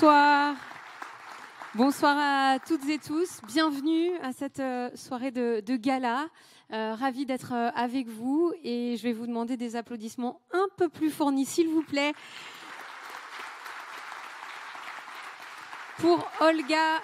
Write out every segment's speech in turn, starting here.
Bonsoir. Bonsoir à toutes et tous. Bienvenue à cette soirée de gala. Ravie d'être avec vous et je vais vous demander des applaudissements un peu plus fournis, s'il vous plaît, pour Olga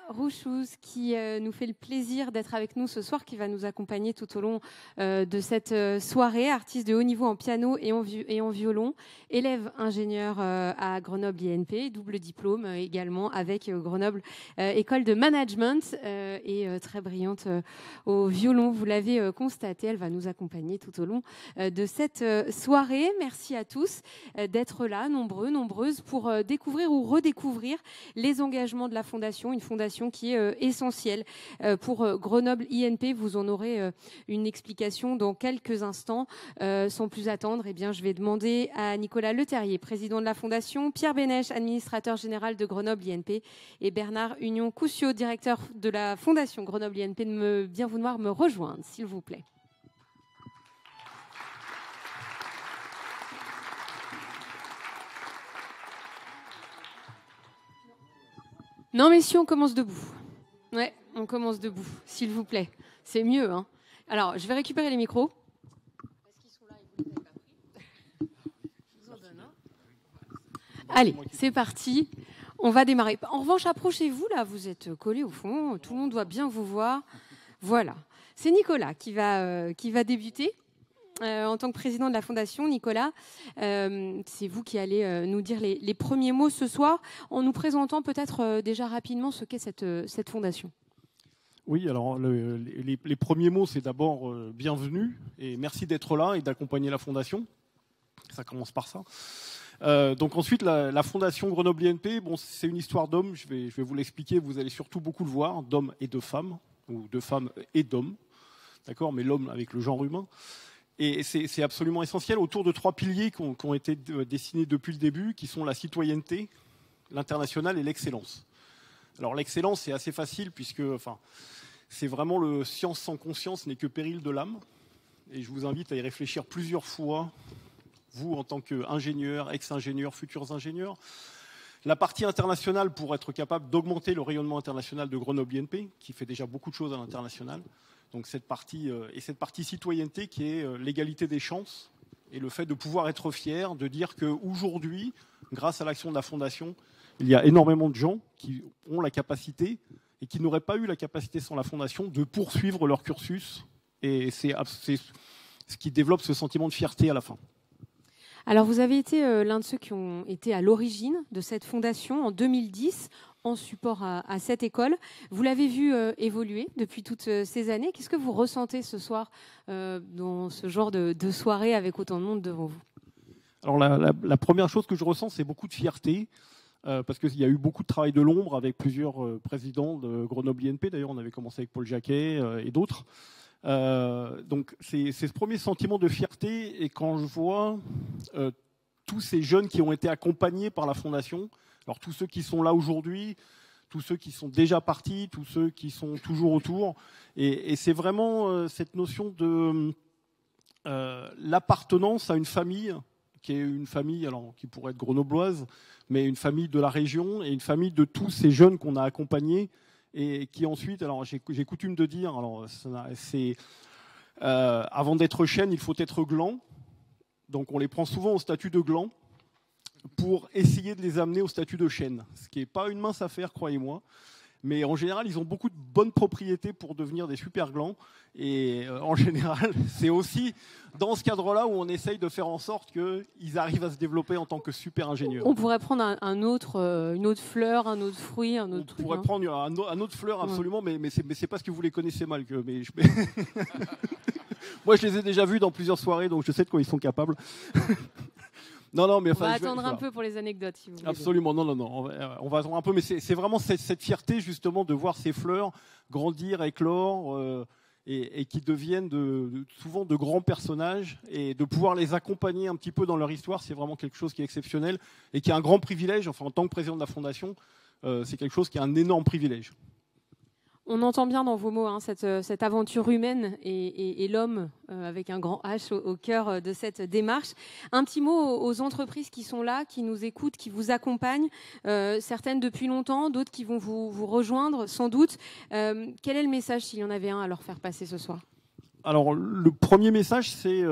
Rouchouz, qui nous fait le plaisir d'être avec nous ce soir, qui va nous accompagner tout au long de cette soirée. Artiste de haut niveau en piano et en violon, élève ingénieur à Grenoble INP, double diplôme également avec Grenoble École de Management et très brillante au violon. Vous l'avez constaté, elle va nous accompagner tout au long de cette soirée. Merci à tous d'être là, nombreux, nombreuses, pour découvrir ou redécouvrir les engagements de la Fondation, une fondation qui est essentielle pour Grenoble INP. Vous en aurez une explication dans quelques instants. Sans plus attendre, eh bien, je vais demander à Nicolas Leterrier, président de la Fondation, Pierre Bénèche, administrateur général de Grenoble INP, et Bernard Union-Coussiot, directeur de la Fondation Grenoble INP, de bien vouloir me rejoindre, s'il vous plaît. Non, mais si on commence debout. Ouais, on commence debout, s'il vous plaît. C'est mieux, hein. Alors, je vais récupérer les micros. Parce qu'ils sont là et vous ne les avez pas pris. Je vous en donne un. Allez, c'est parti. On va démarrer. En revanche, approchez-vous, là, vous êtes collés au fond. Tout le monde doit bien vous voir. Voilà. C'est Nicolas qui va débuter. En tant que président de la Fondation, Nicolas, c'est vous qui allez nous dire les premiers mots ce soir, en nous présentant peut-être déjà rapidement ce qu'est cette fondation. Oui, alors les premiers mots, c'est d'abord bienvenue et merci d'être là et d'accompagner la Fondation. Ça commence par ça. Donc ensuite, la Fondation Grenoble INP, bon, c'est une histoire d'hommes, je vais vous l'expliquer, vous allez surtout beaucoup le voir, d'hommes et de femmes, ou de femmes et d'hommes, d'accord, mais l'homme avec le genre humain. Et c'est absolument essentiel autour de 3 piliers qui ont été dessinés depuis le début, qui sont la citoyenneté, l'international et l'excellence. Alors l'excellence, c'est assez facile puisque c'est vraiment le science sans conscience n'est que péril de l'âme. Et je vous invite à y réfléchir plusieurs fois, vous en tant qu'ingénieur, ex-ingénieur, futurs ingénieurs. La partie internationale pour être capable d'augmenter le rayonnement international de Grenoble INP, qui fait déjà beaucoup de choses à l'international. Donc cette partie citoyenneté qui est l'égalité des chances et le fait de pouvoir être fier, de dire qu'aujourd'hui, grâce à l'action de la Fondation, il y a énormément de gens qui ont la capacité et qui n'auraient pas eu la capacité sans la Fondation de poursuivre leur cursus. Et c'est ce qui développe ce sentiment de fierté à la fin. Alors vous avez été l'un de ceux qui ont été à l'origine de cette fondation en 2010, en support à cette école. Vous l'avez vu évoluer depuis toutes ces années. Qu'est-ce que vous ressentez ce soir dans ce genre de soirée avec autant de monde devant vous? Alors la première chose que je ressens, c'est beaucoup de fierté, parce qu'il y a eu beaucoup de travail de l'ombre avec plusieurs présidents de Grenoble INP. D'ailleurs, on avait commencé avec Paul Jacquet et d'autres. Donc c'est ce premier sentiment de fierté. Et quand je vois tous ces jeunes qui ont été accompagnés par la Fondation, alors tous ceux qui sont là aujourd'hui, tous ceux qui sont déjà partis, tous ceux qui sont toujours autour, et c'est vraiment cette notion de l'appartenance à une famille, qui est une famille alors, qui pourrait être grenobloise, mais une famille de la région, et une famille de tous ces jeunes qu'on a accompagnés, et qui ensuite, alors j'ai coutume de dire, alors c'est avant d'être chêne, il faut être gland, donc on les prend souvent au statut de gland, pour essayer de les amener au statut de chêne, ce qui n'est pas une mince affaire, croyez-moi. Mais en général, ils ont beaucoup de bonnes propriétés pour devenir des super glands. Et en général, c'est aussi dans ce cadre-là où on essaye de faire en sorte qu'ils arrivent à se développer en tant que super ingénieurs. On pourrait prendre une autre fleur, un autre fruit, un autre truc. On pourrait prendre un autre fleur, absolument, ouais. mais c'est parce que vous les connaissez mal. Moi, je les ai déjà vus dans plusieurs soirées, donc je sais de quoi ils sont capables. Non, mais on va attendre un peu pour les anecdotes, si vous voulez. Absolument, non. On va attendre un peu, mais c'est vraiment cette fierté, justement, de voir ces fleurs grandir, éclore, et qui deviennent souvent de grands personnages, et de pouvoir les accompagner un petit peu dans leur histoire, c'est vraiment quelque chose qui est exceptionnel, et qui est un grand privilège. Enfin, en tant que président de la Fondation, c'est quelque chose qui est un énorme privilège. On entend bien dans vos mots hein, cette aventure humaine et l'homme avec un grand H au cœur de cette démarche. Un petit mot aux entreprises qui sont là, qui nous écoutent, qui vous accompagnent, certaines depuis longtemps, d'autres qui vont vous rejoindre sans doute. Quel est le message, s'il y en avait un, à leur faire passer ce soir ? Alors, le premier message, c'est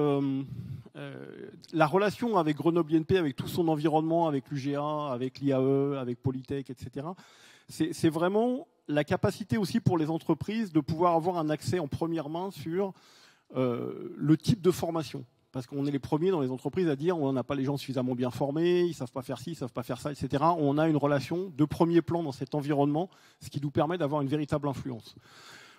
la relation avec Grenoble INP, avec tout son environnement, avec l'UGA, avec l'IAE, avec Polytech, etc. C'est vraiment la capacité aussi pour les entreprises de pouvoir avoir un accès en première main sur le type de formation. Parce qu'on est les premiers dans les entreprises à dire on n'a pas les gens suffisamment bien formés, ils ne savent pas faire ci, ils ne savent pas faire ça, etc. On a une relation de premier plan dans cet environnement, ce qui nous permet d'avoir une véritable influence.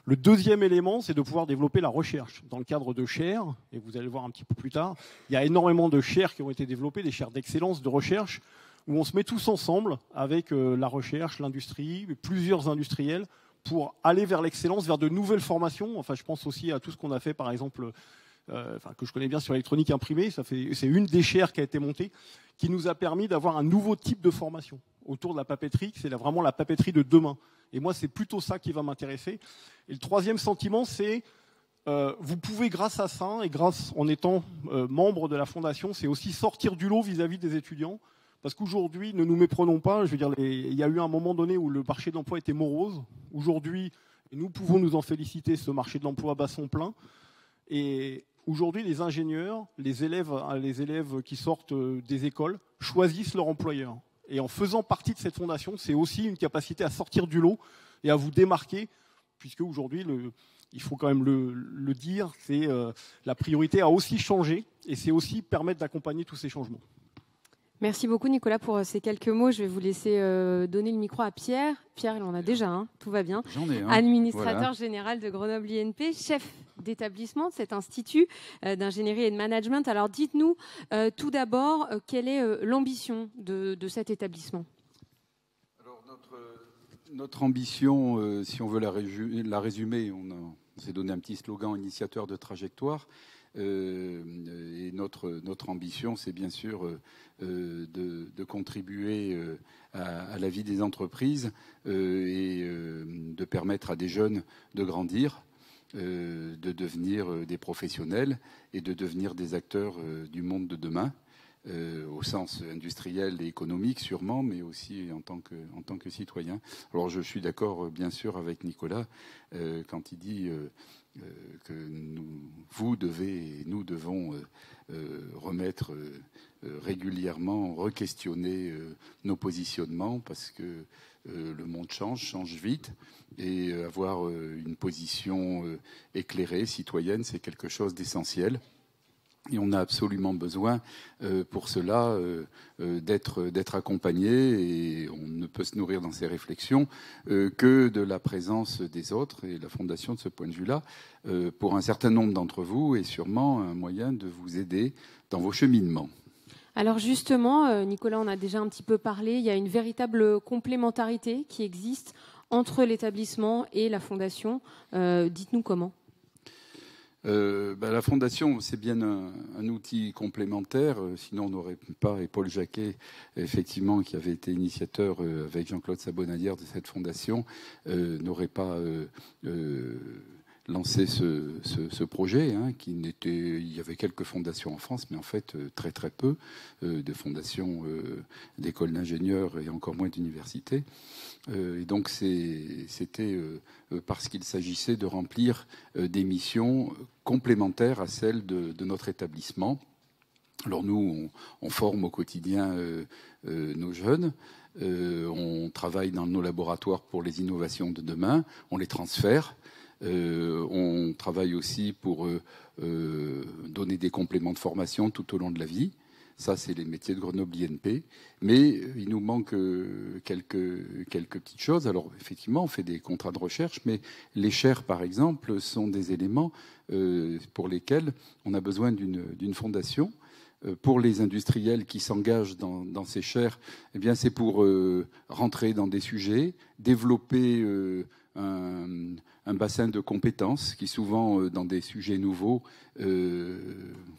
Le deuxième élément, c'est de pouvoir développer la recherche. Dans le cadre de chaires, et vous allez le voir un petit peu plus tard, il y a énormément de chaires qui ont été développées, des chaires d'excellence, de recherche, où on se met tous ensemble avec la recherche, l'industrie, plusieurs industriels, pour aller vers l'excellence, vers de nouvelles formations. Enfin, je pense aussi à tout ce qu'on a fait, par exemple, que je connais bien sur l'électronique imprimée. C'est une des chaires qui a été montée, qui nous a permis d'avoir un nouveau type de formation autour de la papeterie. C'est vraiment la papeterie de demain. Et moi, c'est plutôt ça qui va m'intéresser. Et le troisième sentiment, c'est vous pouvez, grâce à ça, et grâce en étant membre de la fondation, c'est aussi sortir du lot vis-à-vis des étudiants. Parce qu'aujourd'hui, ne nous méprenons pas, je veux dire, il y a eu un moment donné où le marché de l'emploi était morose. Aujourd'hui, nous pouvons nous en féliciter, ce marché de l'emploi bat son plein. Et aujourd'hui, les ingénieurs, les élèves qui sortent des écoles choisissent leur employeur. Et en faisant partie de cette fondation, c'est aussi une capacité à sortir du lot et à vous démarquer, puisque aujourd'hui, il faut quand même le dire, la priorité a aussi changé et c'est aussi permettre d'accompagner tous ces changements. Merci beaucoup Nicolas pour ces quelques mots. Je vais vous laisser donner le micro à Pierre. Pierre, il en a déjà un, tout va bien. J'en ai un. Administrateur Voilà. général de Grenoble INP, chef d'établissement de cet institut d'ingénierie et de management. Alors dites-nous tout d'abord quelle est l'ambition de cet établissement. Alors notre ambition, si on veut la résumer, on s'est donné un petit slogan initiateur de trajectoire. Et notre ambition, c'est bien sûr de contribuer à la vie des entreprises et de permettre à des jeunes de grandir, de devenir des professionnels et de devenir des acteurs du monde de demain, au sens industriel et économique sûrement, mais aussi en tant que citoyen. Alors je suis d'accord bien sûr avec Nicolas quand il dit que nous devons remettre régulièrement, re-questionner nos positionnements parce que le monde change vite et avoir une position éclairée, citoyenne, c'est quelque chose d'essentiel. Et on a absolument besoin pour cela d'être accompagné et on ne peut se nourrir dans ces réflexions que de la présence des autres. Et la Fondation, de ce point de vue-là, pour un certain nombre d'entre vous, est sûrement un moyen de vous aider dans vos cheminements. Alors justement, Nicolas, on a déjà un petit peu parlé, il y a une véritable complémentarité qui existe entre l'établissement et la Fondation. Dites-nous comment. La Fondation, c'est bien un outil complémentaire. Sinon, on n'aurait pas, et Paul Jacquet, effectivement, qui avait été initiateur avec Jean-Claude Sabonnadière de cette fondation, n'aurait pas lancé ce projet. Il y avait quelques fondations en France, mais en fait, très très peu de fondations d'écoles d'ingénieurs et encore moins d'universités. Et donc c'était parce qu'il s'agissait de remplir des missions complémentaires à celles de notre établissement. Alors nous, on forme au quotidien nos jeunes, on travaille dans nos laboratoires pour les innovations de demain, on les transfère, on travaille aussi pour donner des compléments de formation tout au long de la vie. Ça, c'est les métiers de Grenoble INP. Mais il nous manque quelques petites choses. Alors, effectivement, on fait des contrats de recherche, mais les chaires, par exemple, sont des éléments pour lesquels on a besoin d'une fondation. Pour les industriels qui s'engagent dans ces chaires, eh bien, c'est pour rentrer dans des sujets, développer un bassin de compétences qui souvent, dans des sujets nouveaux,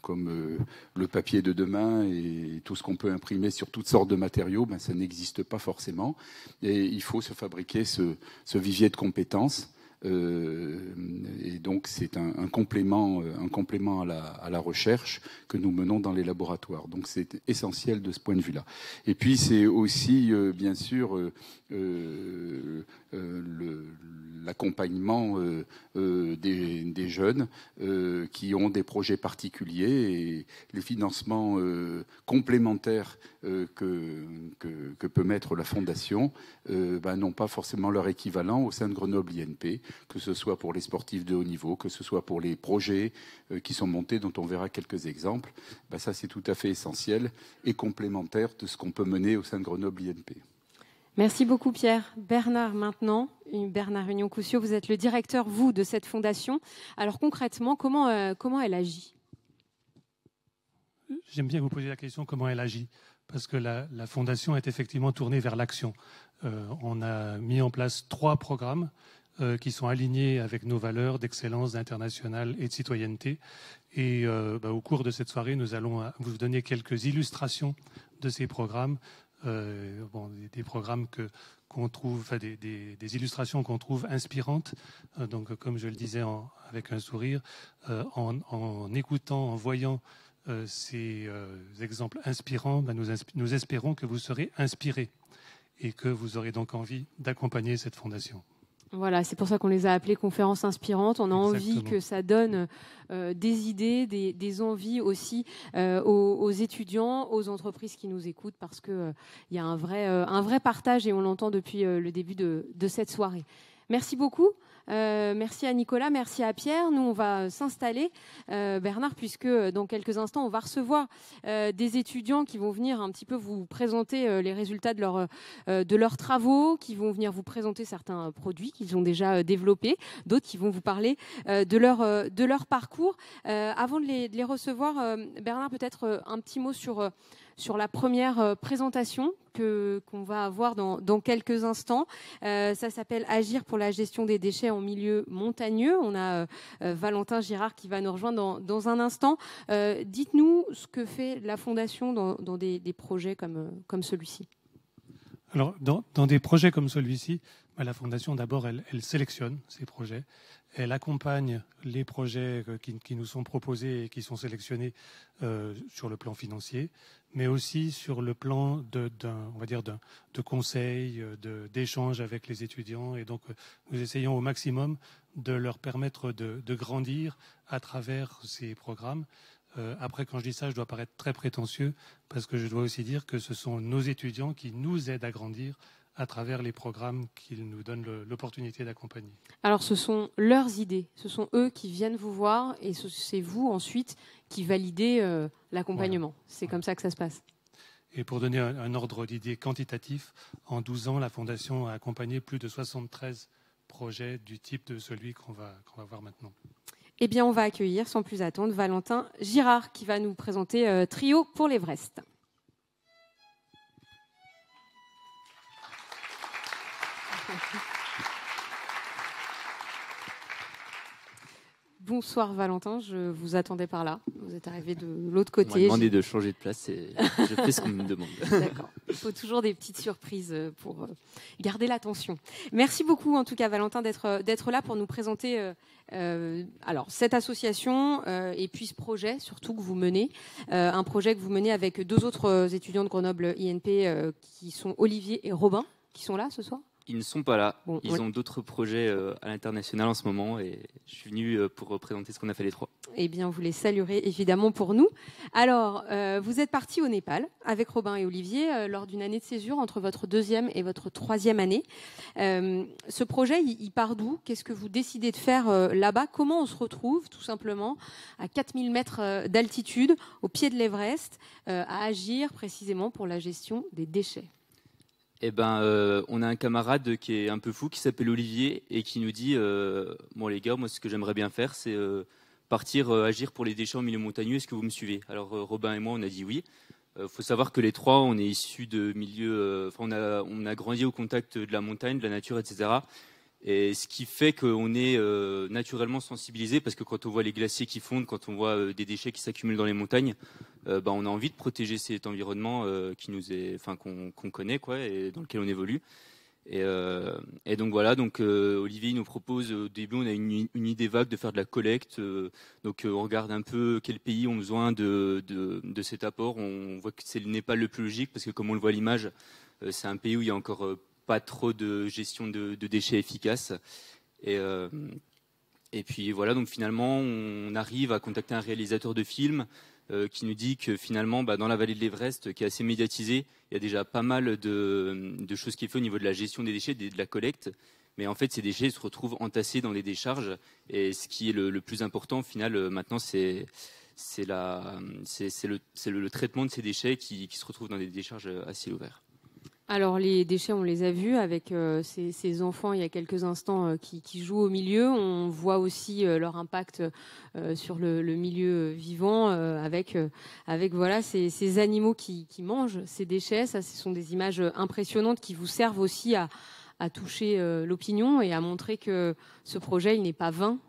comme le papier de demain et tout ce qu'on peut imprimer sur toutes sortes de matériaux, ça n'existe pas forcément. Et il faut se fabriquer ce vivier de compétences Et donc c'est un complément à la recherche que nous menons dans les laboratoires. Donc c'est essentiel de ce point de vue-là. Et puis c'est aussi bien sûr l'accompagnement des jeunes qui ont des projets particuliers, et les financements complémentaires que peut mettre la Fondation n'ont pas forcément leur équivalent au sein de Grenoble INP, que ce soit pour les sportifs de haut niveau, que ce soit pour les projets qui sont montés, dont on verra quelques exemples. Ça, c'est tout à fait essentiel et complémentaire de ce qu'on peut mener au sein de Grenoble INP. Merci beaucoup Pierre. Bernard maintenant, Bernard Union-Coussiot, vous êtes le directeur, vous, de cette fondation. Alors concrètement, comment elle agit ? J'aime bien que vous posiez la question comment elle agit, parce que la fondation est effectivement tournée vers l'action. On a mis en place 3 programmes qui sont alignés avec nos valeurs d'excellence, d'international et de citoyenneté. Et au cours de cette soirée, nous allons vous donner quelques illustrations de ces programmes. Des programmes qu'on trouve, des illustrations qu'on trouve inspirantes. Donc, comme je le disais avec un sourire, en écoutant, en voyant ces exemples inspirants, nous espérons que vous serez inspirés et que vous aurez donc envie d'accompagner cette fondation. Voilà, c'est pour ça qu'on les a appelées conférences inspirantes. On a envie que ça donne des idées, des envies aussi aux étudiants, aux entreprises qui nous écoutent, parce qu'il y a un vrai partage, et on l'entend depuis le début de cette soirée. Merci beaucoup. Merci à Nicolas, merci à Pierre. Nous, on va s'installer, Bernard, puisque dans quelques instants, on va recevoir des étudiants qui vont venir un petit peu vous présenter les résultats de leurs travaux, qui vont venir vous présenter certains produits qu'ils ont déjà développés, d'autres qui vont vous parler de leur parcours. Avant de les recevoir, Bernard, peut-être un petit mot sur la première présentation qu'on va avoir dans quelques instants. Ça s'appelle « Agir pour la gestion des déchets en milieu montagneux ». On a Valentin Girard qui va nous rejoindre dans un instant. Dites-nous ce que fait la Fondation dans des projets comme celui-ci. Alors, dans des projets comme celui-ci, la Fondation, d'abord, elle sélectionne ces projets. Elle accompagne les projets qui nous sont proposés et qui sont sélectionnés sur le plan financier, mais aussi sur le plan de conseil, d'échange avec les étudiants. Et donc, nous essayons au maximum de leur permettre de grandir à travers ces programmes. Après, quand je dis ça, je dois paraître très prétentieux, parce que je dois aussi dire que ce sont nos étudiants qui nous aident à grandir à travers les programmes qu'ils nous donnent l'opportunité d'accompagner. Alors, ce sont leurs idées, ce sont eux qui viennent vous voir, et c'est vous ensuite qui validez l'accompagnement. Voilà. C'est comme ça que ça se passe. Et pour donner un ordre d'idée quantitatif, en 12 ans, la Fondation a accompagné plus de 73 projets du type de celui qu'on va voir maintenant. Eh bien, on va accueillir, sans plus attendre, Valentin Girard, qui va nous présenter Trio pour l'Everest. Bonsoir Valentin, je vous attendais par là. Vous êtes arrivé de l'autre côté. On m'a demandé de changer de place et je fais ce qu'on me demande. D'accord. Il faut toujours des petites surprises pour garder l'attention. Merci beaucoup en tout cas Valentin d'être là pour nous présenter alors cette association et puis ce projet surtout que vous menez. Un projet que vous menez avec 2 autres étudiants de Grenoble INP qui sont Olivier et Robin, qui sont là ce soir. Ils ne sont pas là. Bon, ils ont d'autres projets à l'international en ce moment et je suis venu pour présenter ce qu'on a fait les 3. Eh bien, vous les saluerez évidemment pour nous. Alors, vous êtes partis au Népal avec Robin et Olivier lors d'une année de césure entre votre 2e et votre 3e année. Ce projet, il part d'où ? Qu'est-ce que vous décidez de faire là-bas ? Comment on se retrouve tout simplement à 4000 mètres d'altitude, au pied de l'Everest, à agir précisément pour la gestion des déchets ? Eh ben, on a un camarade qui est un peu fou, qui s'appelle Olivier, et qui nous dit bon les gars, moi ce que j'aimerais bien faire, c'est partir agir pour les déchets en milieu montagneux. Est-ce que vous me suivez ? Alors Robin et moi, on a dit oui. Faut savoir que les 3, on est issus de milieux, on a grandi au contact de la montagne, de la nature, etc. Et ce qui fait qu'on est naturellement sensibilisé, parce que quand on voit les glaciers qui fondent, quand on voit des déchets qui s'accumulent dans les montagnes, on a envie de protéger cet environnement qu'on connaît, quoi, et dans lequel on évolue. Et donc voilà, donc Olivier nous propose, au début on a une idée vague de faire de la collecte, donc on regarde un peu quels pays ont besoin de cet apport. On voit que c'est le Népal le plus logique parce que comme on le voit à l'image, c'est un pays où il y a encore pas trop de gestion de déchets efficace. Et puis voilà, donc finalement on arrive à contacter un réalisateur de film qui nous dit que finalement, dans la vallée de l'Everest, qui est assez médiatisée, il y a déjà pas mal de choses qui est fait au niveau de la gestion des déchets, de la collecte. Mais en fait, ces déchets se retrouvent entassés dans les décharges. Et ce qui est le plus important, au final, maintenant, c'est le traitement de ces déchets qui se retrouvent dans des décharges à ciel ouvert. Alors les déchets, on les a vus avec ces enfants il y a quelques instants qui jouent au milieu. On voit aussi leur impact sur le milieu vivant avec voilà ces animaux qui mangent ces déchets. Ça, ce sont des images impressionnantes qui vous servent aussi à toucher l'opinion et à montrer que ce projet, il n'est pas vain.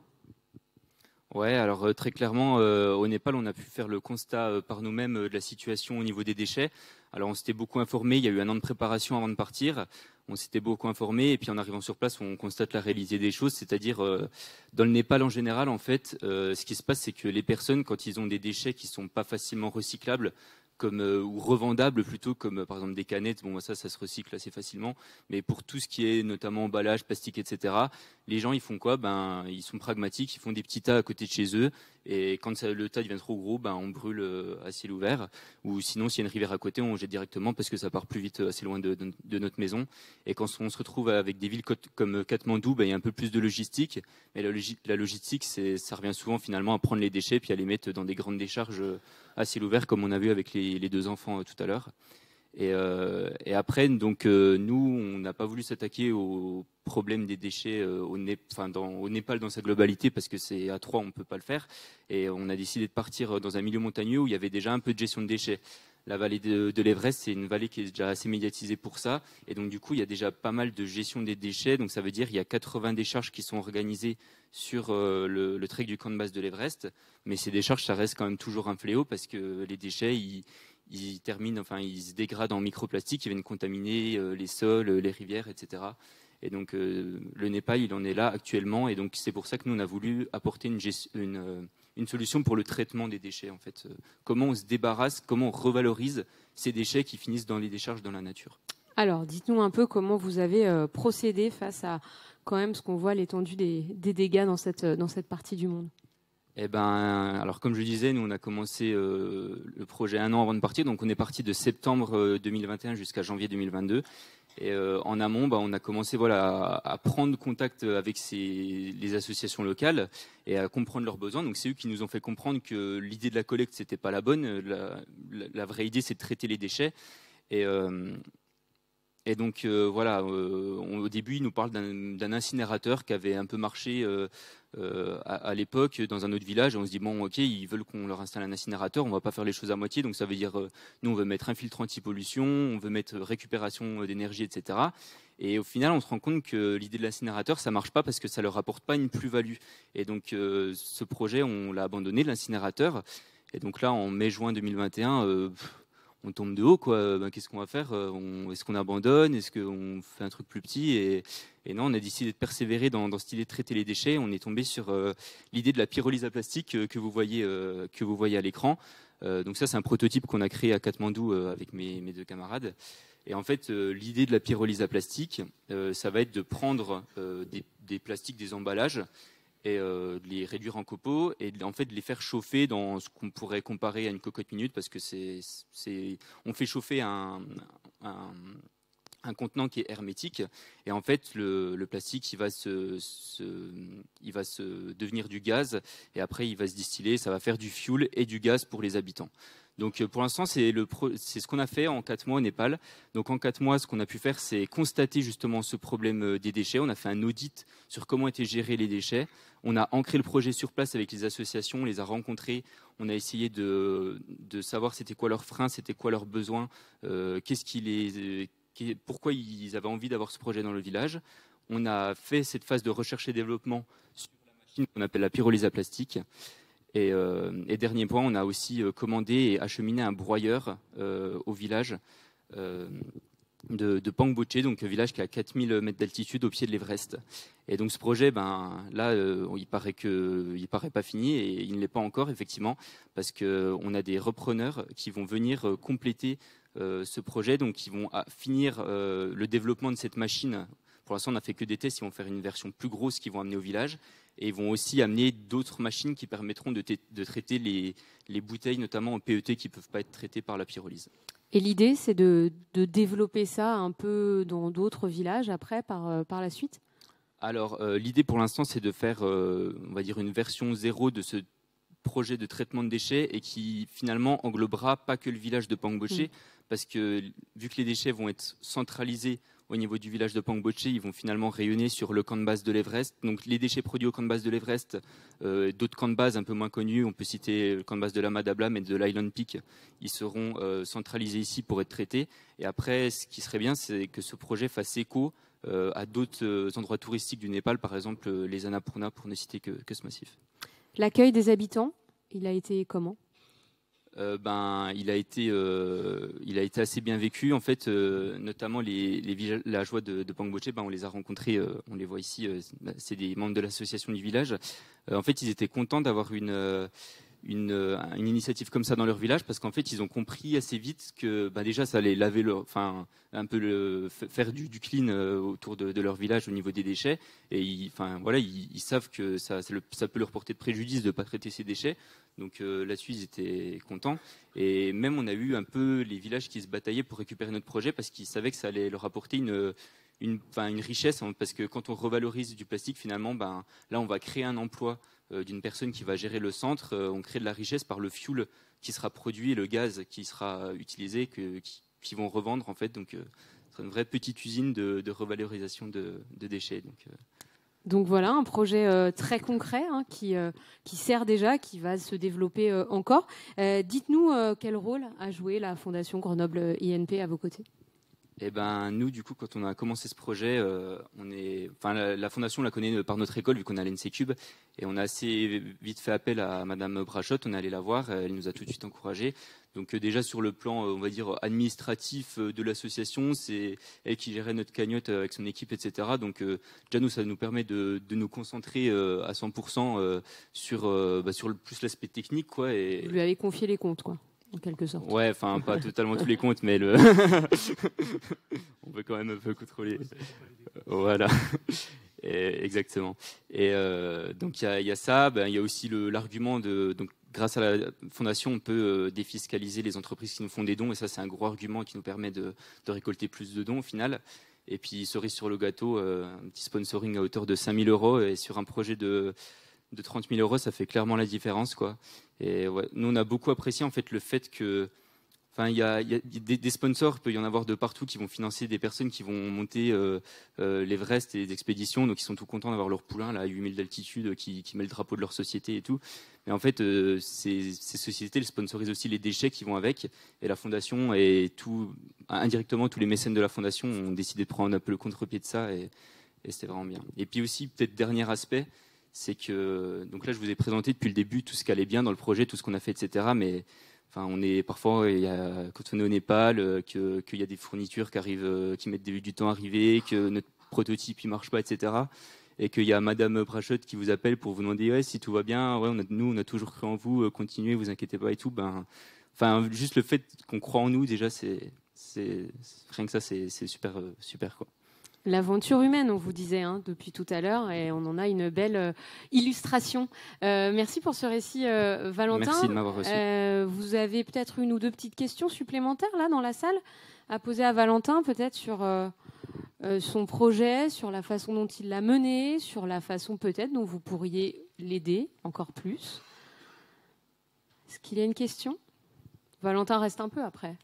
Ouais, alors très clairement, au Népal, on a pu faire le constat par nous-mêmes de la situation au niveau des déchets. Alors on s'était beaucoup informé, il y a eu un an de préparation avant de partir, on s'était beaucoup informé et puis en arrivant sur place, on constate la réalité des choses, c'est-à-dire dans le Népal en général, en fait, ce qui se passe, c'est que les personnes, quand ils ont des déchets qui sont pas facilement recyclables, ou revendables plutôt, comme par exemple des canettes, bon ça se recycle assez facilement, mais pour tout ce qui est notamment emballage, plastique, etc., les gens ils font quoi? Ils sont pragmatiques, ils font des petits tas à côté de chez eux, et quand le tas devient trop gros, on brûle à ciel ouvert, ou sinon s'il y a une rivière à côté, on jette directement parce que ça part plus vite assez loin de notre maison. Et quand on se retrouve avec des villes comme Katmandou, il y a un peu plus de logistique, mais la logistique, ça revient souvent finalement à prendre les déchets puis à les mettre dans des grandes décharges à ciel ouvert, comme on a vu avec les deux enfants tout à l'heure. Et après, donc, nous, on n'a pas voulu s'attaquer au problème des déchets au Népal dans sa globalité, parce que c'est à 3, on ne peut pas le faire. Et on a décidé de partir dans un milieu montagneux où il y avait déjà un peu de gestion de déchets. La vallée de l'Everest, c'est une vallée qui est déjà assez médiatisée pour ça. Et donc, du coup, il y a déjà pas mal de gestion des déchets. Donc, ça veut dire qu'il y a 80 décharges qui sont organisées sur le trek du camp de base de l'Everest. Mais ces décharges, ça reste quand même toujours un fléau parce que les déchets, ils se dégradent en microplastiques qui viennent contaminer les sols, les rivières, etc. Et donc, le Népal, il en est là actuellement. Et donc, c'est pour ça que nous, on a voulu apporter une solution pour le traitement des déchets, en fait. Comment on se débarrasse, comment on revalorise ces déchets qui finissent dans les décharges dans la nature. Alors, dites-nous un peu comment vous avez procédé face à quand même ce qu'on voit, l'étendue des dégâts dans cette partie du monde. Alors comme je disais, nous on a commencé le projet un an avant de partir, donc on est parti de septembre 2021 jusqu'à janvier 2022. Et en amont, on a commencé à prendre contact avec les associations locales et à comprendre leurs besoins. Donc c'est eux qui nous ont fait comprendre que l'idée de la collecte c'était pas la bonne. La vraie idée c'est de traiter les déchets. Et donc au début, ils nous parlent d'un incinérateur qui avait un peu marché à l'époque dans un autre village. Et on se dit ok, ils veulent qu'on leur installe un incinérateur, on va pas faire les choses à moitié. Donc ça veut dire nous on veut mettre un filtre anti-pollution, on veut mettre récupération d'énergie, etc. Et au final, on se rend compte que l'idée de l'incinérateur ça marche pas parce que ça leur apporte pas une plus-value. Et donc ce projet, on l'a abandonné, l'incinérateur. Et donc là, en mai-juin 2021. On tombe de haut, quoi. Qu'est-ce qu'on va faire? Est-ce qu'on abandonne? Est-ce qu'on fait un truc plus petit? Et non, on a décidé de persévérer dans cette idée de traiter les déchets. On est tombé sur l'idée de la pyrolyse à plastique que vous voyez à l'écran. Donc ça, c'est un prototype qu'on a créé à Katmandou avec mes deux camarades. Et en fait, l'idée de la pyrolyse à plastique, ça va être de prendre des plastiques, des emballages, et de les réduire en copeaux et en fait de les faire chauffer dans ce qu'on pourrait comparer à une cocotte minute, parce que on fait chauffer un contenant qui est hermétique, et en fait le plastique il va se devenir du gaz, et après il va se distiller, ça va faire du fioul et du gaz pour les habitants. Donc pour l'instant, c'est ce qu'on a fait en 4 mois au Népal. Donc en 4 mois, ce qu'on a pu faire, c'est constater justement ce problème des déchets. On a fait un audit sur comment étaient gérés les déchets. On a ancré le projet sur place avec les associations, on les a rencontrés. On a essayé de savoir c'était quoi leurs freins, c'était quoi leurs besoins, pourquoi ils avaient envie d'avoir ce projet dans le village. On a fait cette phase de recherche et développement sur la machine qu'on appelle la pyrolyse à plastique. Et dernier point, on a aussi commandé et acheminé un broyeur au village de Pangboche, donc un village qui est à 4000 mètres d'altitude au pied de l'Everest. Et donc ce projet, là, il paraît pas fini et il ne l'est pas encore, effectivement, parce qu'on a des repreneurs qui vont venir compléter ce projet, donc ils vont finir le développement de cette machine. Pour l'instant, on n'a fait que des tests, ils vont faire une version plus grosse qu'ils vont amener au village. Et ils vont aussi amener d'autres machines qui permettront de traiter les bouteilles, notamment en PET, qui ne peuvent pas être traitées par la pyrolyse. Et l'idée, c'est de développer ça un peu dans d'autres villages après, par la suite? Alors, l'idée pour l'instant, c'est de faire, on va dire, une version 0 de ce projet de traitement de déchets et qui finalement englobera pas que le village de Pangboche, parce que vu que les déchets vont être centralisés au niveau du village de Pangboche, ils vont finalement rayonner sur le camp de base de l'Everest. Donc les déchets produits au camp de base de l'Everest, d'autres camps de base un peu moins connus, on peut citer le camp de base de la Madablam et de l'Island Peak, ils seront centralisés ici pour être traités. Et après, ce qui serait bien, c'est que ce projet fasse écho à d'autres endroits touristiques du Népal, par exemple les Annapurna, pour ne citer que ce massif. L'accueil des habitants, il a été comment ? Il a été assez bien vécu. En fait, notamment les villageois de Pangboche, on les a rencontrés, on les voit ici, c'est des membres de l'association du village. En fait, ils étaient contents d'avoir une initiative comme ça dans leur village, parce qu'en fait ils ont compris assez vite que déjà ça allait laver faire du clean autour de leur village au niveau des déchets, et ils savent que ça peut leur porter de préjudice de ne pas traiter ces déchets, donc là-dessus ils étaient contents. Et même on a eu un peu les villages qui se bataillaient pour récupérer notre projet parce qu'ils savaient que ça allait leur apporter une richesse, parce que quand on revalorise du plastique, finalement là on va créer un emploi d'une personne qui va gérer le centre. On crée de la richesse par le fuel qui sera produit et le gaz qui sera utilisé, qui vont revendre en fait. Donc, ce sera une vraie petite usine de revalorisation de déchets. Donc voilà, un projet très concret qui sert déjà, qui va se développer encore. Dites-nous quel rôle a joué la Fondation Grenoble INP à vos côtés ? Nous, du coup, quand on a commencé ce projet, la fondation la connaît par notre école, vu qu'on est à l'ENSECUB, et on a assez vite fait appel à Madame Brachotte. On est allé la voir, elle nous a tout de suite encouragés. Donc déjà sur le plan, on va dire, administratif de l'association, c'est elle qui gérait notre cagnotte avec son équipe, etc. Donc déjà nous, ça nous permet de nous concentrer à 100% sur plus l'aspect technique, quoi. Et vous lui avez confié les comptes, quoi. En quelque sorte. Ouais, enfin pas totalement tous les comptes, mais on peut quand même un peu contrôler. Voilà, exactement. Et donc il y a ça, il y a aussi l'argument donc grâce à la fondation, on peut défiscaliser les entreprises qui nous font des dons, et ça c'est un gros argument qui nous permet de récolter plus de dons au final. Et puis cerise sur le gâteau, un petit sponsoring à hauteur de 5 000 €, et sur un projet de 30 000 €, ça fait clairement la différence, quoi. Et ouais, nous, on a beaucoup apprécié en fait le fait que, il y a des sponsors, il peut y en avoir de partout qui vont financer des personnes qui vont monter l'Everest et des expéditions, donc ils sont tout contents d'avoir leur poulain là à 8000 d'altitude qui met le drapeau de leur société et tout. Mais en fait, ces sociétés elles sponsorisent aussi les déchets qui vont avec, et la fondation et indirectement tous les mécènes de la fondation ont décidé de prendre un peu le contre-pied de ça, et c'était vraiment bien. Et puis aussi, peut-être dernier aspect, c'est que, donc là je vous ai présenté depuis le début tout ce qui allait bien dans le projet, tout ce qu'on a fait, etc. Mais on est parfois, quand on est au Népal, qu'il y a des fournitures qui arrivent, qui mettent du temps à arriver, que notre prototype il marche pas, etc. Et qu'il y a Madame Brachotte qui vous appelle pour vous demander si tout va bien, nous on a toujours cru en vous, continuez, vous inquiétez pas et tout. Juste le fait qu'on croit en nous déjà, c'est rien que ça, c'est super quoi. L'aventure humaine, on vous disait depuis tout à l'heure, et on en a une belle illustration. Merci pour ce récit, Valentin. Merci de m'avoir reçu. Vous avez peut-être une ou deux petites questions supplémentaires là dans la salle à poser à Valentin, peut-être sur son projet, sur la façon dont il l'a mené, sur la façon peut-être dont vous pourriez l'aider encore plus. Est-ce qu'il y a une question ? Valentin reste un peu après.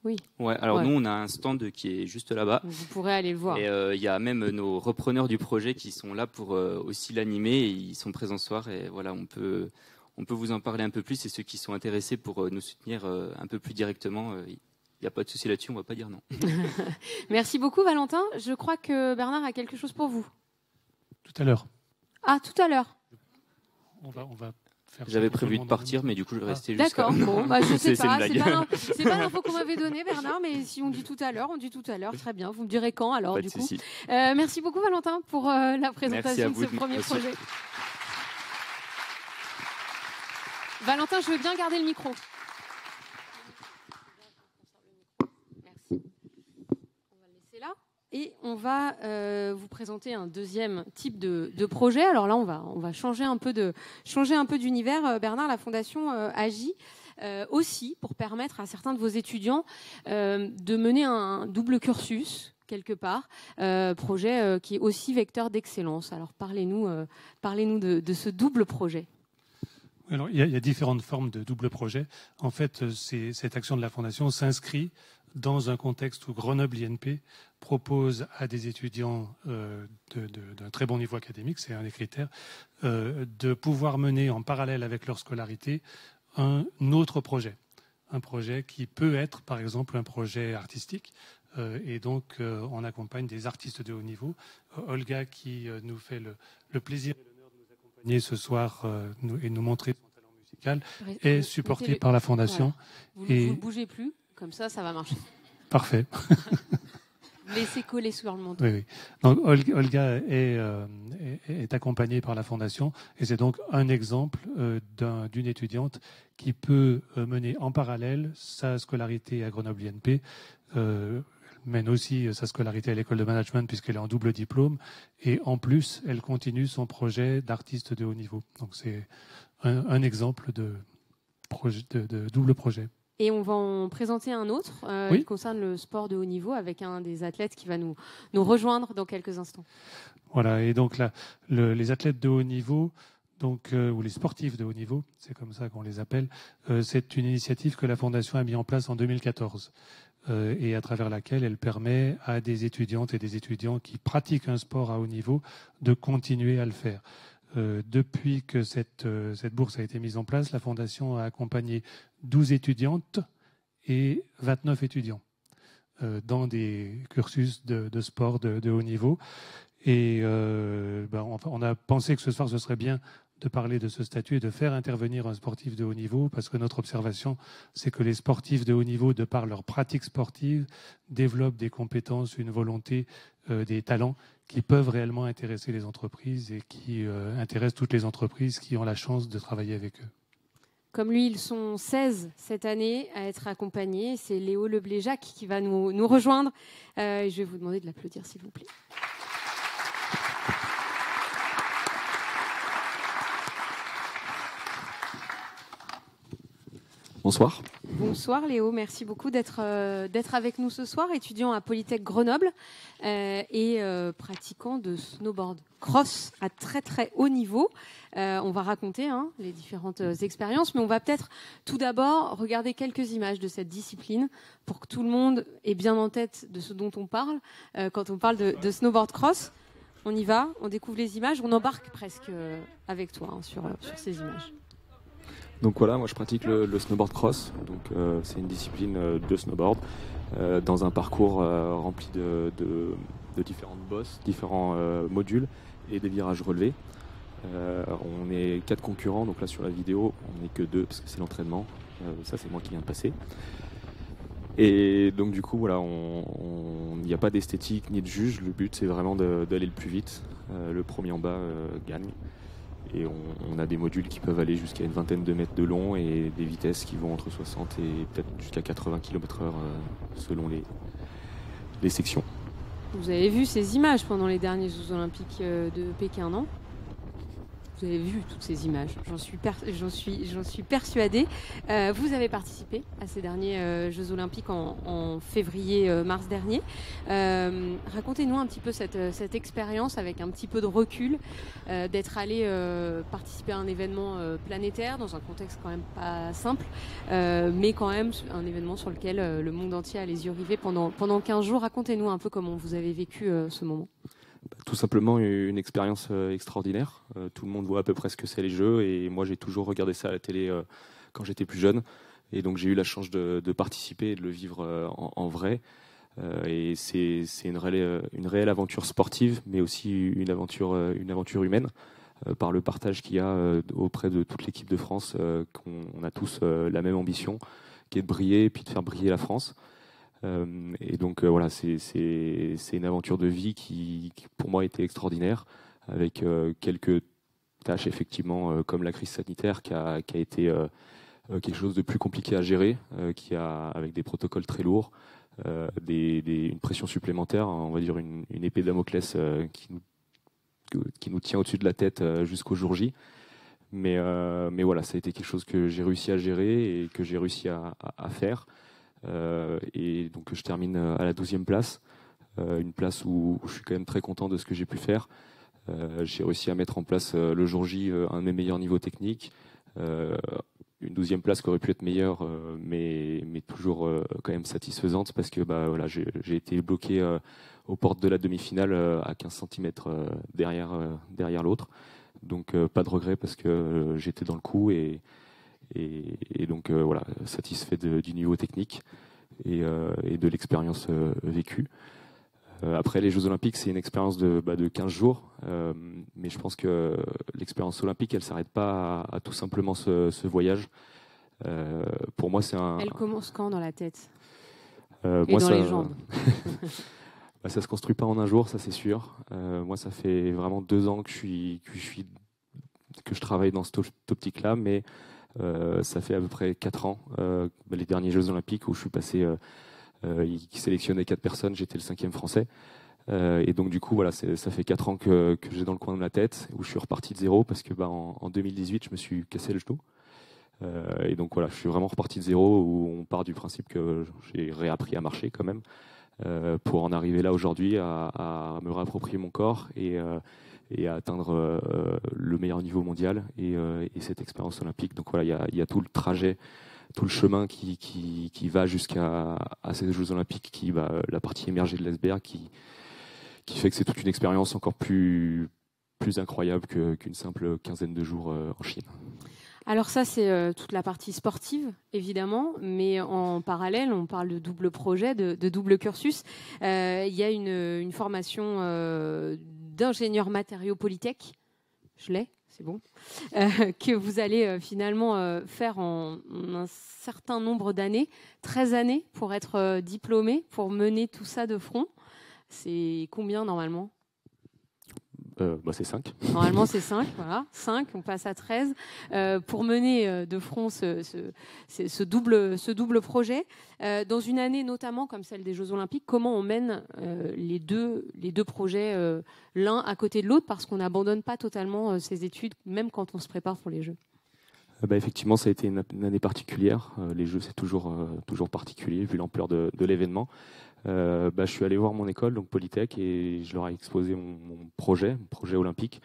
Oui. Ouais, alors nous, on a un stand qui est juste là-bas. Vous pourrez aller le voir. Et il y a même nos repreneurs du projet qui sont là pour aussi l'animer. Et ils sont présents ce soir. Et voilà, on peut vous en parler un peu plus. Et ceux qui sont intéressés pour nous soutenir un peu plus directement, il n'y a pas de souci là-dessus. On ne va pas dire non. Merci beaucoup, Valentin. Je crois que Bernard a quelque chose pour vous. Tout à l'heure. Ah, tout à l'heure. On va faire. J'avais prévu de partir, mais du coup, je vais rester jusqu'à. D'accord, bon, bah, je sais C'est pas. une blague. C'est pas l'info qu'on m'avait donnée, Bernard, mais si on dit tout à l'heure, on dit tout à l'heure. Très bien, vous me direz quand alors, Pas du de coup. souci. Merci beaucoup, Valentin, pour la présentation de vous ce de premier l'invitation. projet. Valentin, je veux bien garder le micro. Merci. On va le laisser là. Et on va vous présenter un deuxième type de projet. Alors là, on va changer un peu d'univers. Bernard, la Fondation agit aussi pour permettre à certains de vos étudiants de mener un double cursus quelque part, projet qui est aussi vecteur d'excellence. Alors parlez-nous de ce double projet. Alors, il y a différentes formes de double projet. En fait, cette action de la Fondation s'inscrit dans un contexte où Grenoble INP propose à des étudiants d'un très bon niveau académique, c'est un des critères, de pouvoir mener en parallèle avec leur scolarité un autre projet. Un projet qui peut être, par exemple, un projet artistique. Et donc, on accompagne des artistes de haut niveau. Olga, qui nous fait le plaisir et l'honneur de nous accompagner ce soir et nous montrer son talent musical, est supportée par la Fondation. Voilà. Vous ne bougez plus, comme ça va marcher. Parfait. Laissez coller sur le manteau. Oui, oui. Donc, Olga est accompagnée par la Fondation et c'est donc un exemple d'une étudiante qui peut mener en parallèle sa scolarité à Grenoble INP, mène aussi sa scolarité à l'école de management puisqu'elle est en double diplôme et en plus elle continue son projet d'artiste de haut niveau. Donc c'est un exemple de double projet. Et on va en présenter un autre Oui. qui concerne le sport de haut niveau avec un des athlètes qui va nous rejoindre dans quelques instants. Voilà, et donc là, les athlètes de haut niveau, donc, ou les sportifs de haut niveau, c'est comme ça qu'on les appelle, c'est une initiative que la Fondation a mise en place en 2014 et à travers laquelle elle permet à des étudiantes et des étudiants qui pratiquent un sport à haut niveau de continuer à le faire. Depuis que cette bourse a été mise en place, la Fondation a accompagné 12 étudiantes et 29 étudiants dans des cursus de sport de haut niveau. Et on a pensé que ce soir, ce serait bien de parler de ce statut et de faire intervenir un sportif de haut niveau, parce que notre observation, c'est que les sportifs de haut niveau, de par leur pratique sportive, développent des compétences, une volonté, des talents qui peuvent réellement intéresser les entreprises et qui intéressent toutes les entreprises qui ont la chance de travailler avec eux. Comme lui, ils sont 16 cette année à être accompagnés. C'est Léo Lebléjac qui va nous rejoindre. Je vais vous demander de l'applaudir, s'il vous plaît. Bonsoir. Bonsoir Léo, merci beaucoup d'être avec nous ce soir, étudiant à Polytech Grenoble et pratiquant de snowboard cross à très très haut niveau. On va raconter les différentes expériences, mais on va peut-être tout d'abord regarder quelques images de cette discipline pour que tout le monde ait bien en tête de ce dont on parle quand on parle de snowboard cross. On y va, on découvre les images, on embarque presque avec toi sur ces images. Donc voilà, moi je pratique le snowboard cross. Donc c'est une discipline de snowboard dans un parcours rempli de différentes bosses, différents modules et des virages relevés. On est 4 concurrents, donc là sur la vidéo on n'est que 2 parce que c'est l'entraînement. Ça c'est moi qui viens de passer. Et donc du coup voilà, il n'y a pas d'esthétique ni de juge. Le but c'est vraiment d'aller le plus vite. Le premier en bas gagne. Et on a des modules qui peuvent aller jusqu'à une vingtaine de mètres de long et des vitesses qui vont entre 60 et peut-être jusqu'à 80 km/h selon les sections. Vous avez vu ces images pendant les derniers Jeux Olympiques de Pékin, non ? Vous avez vu toutes ces images, j'en suis persuadée. Vous avez participé à ces derniers Jeux Olympiques en février-mars dernier. Racontez-nous un petit peu cette expérience avec un petit peu de recul, d'être allé participer à un événement planétaire dans un contexte quand même pas simple, mais quand même un événement sur lequel le monde entier a les yeux rivés pendant 15 jours. Racontez-nous un peu comment vous avez vécu ce moment. Tout simplement une expérience extraordinaire. Tout le monde voit à peu près ce que c'est les Jeux et moi j'ai toujours regardé ça à la télé quand j'étais plus jeune et donc j'ai eu la chance de participer et de le vivre en vrai. Et c'est une réelle aventure sportive mais aussi une aventure humaine par le partage qu'il y a auprès de toute l'équipe de France, qu'on a tous la même ambition, qui est de briller et puis de faire briller la France. Et donc voilà, c'est une aventure de vie qui pour moi était extraordinaire, avec quelques tâches effectivement comme la crise sanitaire qui a été quelque chose de plus compliqué à gérer, avec des protocoles très lourds, une pression supplémentaire, on va dire une épée de Damoclès qui nous tient au-dessus de la tête jusqu'au jour J. Mais voilà, ça a été quelque chose que j'ai réussi à gérer et que j'ai réussi à faire. Et donc je termine à la 12e place, une place où je suis quand même très content de ce que j'ai pu faire. J'ai réussi à mettre en place le jour J un de mes meilleurs niveaux techniques. Une 12e place qui aurait pu être meilleure, mais toujours quand même satisfaisante, parce que voilà, j'ai été bloqué aux portes de la demi-finale à 15 cm derrière l'autre. Donc pas de regret, parce que j'étais dans le coup et donc voilà, satisfait du niveau technique et de l'expérience vécue. Après, les Jeux Olympiques, c'est une expérience de 15 jours, mais je pense que l'expérience olympique, elle ne s'arrête pas à tout simplement ce voyage. Pour moi, c'est Elle commence quand dans la tête et dans les jambes? Ça ne se construit pas en un jour, ça c'est sûr. Moi, ça fait vraiment 2 ans que je travaille dans cette optique-là, mais ça fait à peu près 4 ans, les derniers Jeux Olympiques où je suis passé... qui sélectionnait 4 personnes, j'étais le 5e français. Et donc du coup, voilà, ça fait 4 ans que j'ai dans le coin de la tête, où je suis reparti de zéro, parce que en 2018, je me suis cassé le genou. Et donc voilà, je suis vraiment reparti de zéro, où on part du principe que j'ai réappris à marcher quand même, pour en arriver là aujourd'hui à me réapproprier mon corps et à atteindre le meilleur niveau mondial et cette expérience olympique. Donc voilà, il y a tout le trajet, tout le chemin qui va jusqu'à ces Jeux Olympiques, la partie émergée de l'iceberg, qui fait que c'est toute une expérience encore plus incroyable qu'une simple quinzaine de jours en Chine. Alors ça, c'est toute la partie sportive, évidemment, mais en parallèle, on parle de double projet, de double cursus. Il y a une formation d'ingénieur matériaux Polytech, je l'ai, c'est bon, que vous allez finalement faire en un certain nombre d'années, 13 années pour être diplômé, pour mener tout ça de front. C'est combien normalement ? C'est 5. Normalement, c'est 5, voilà. 5, on passe à 13. Pour mener de front ce double projet, dans une année notamment comme celle des Jeux Olympiques, comment on mène les deux projets l'un à côté de l'autre, parce qu'on n'abandonne pas totalement ses études, même quand on se prépare pour les Jeux? Effectivement, ça a été une année particulière. Les Jeux, c'est toujours particulier, vu l'ampleur de l'événement. Je suis allé voir mon école, donc Polytech, et je leur ai exposé mon projet olympique.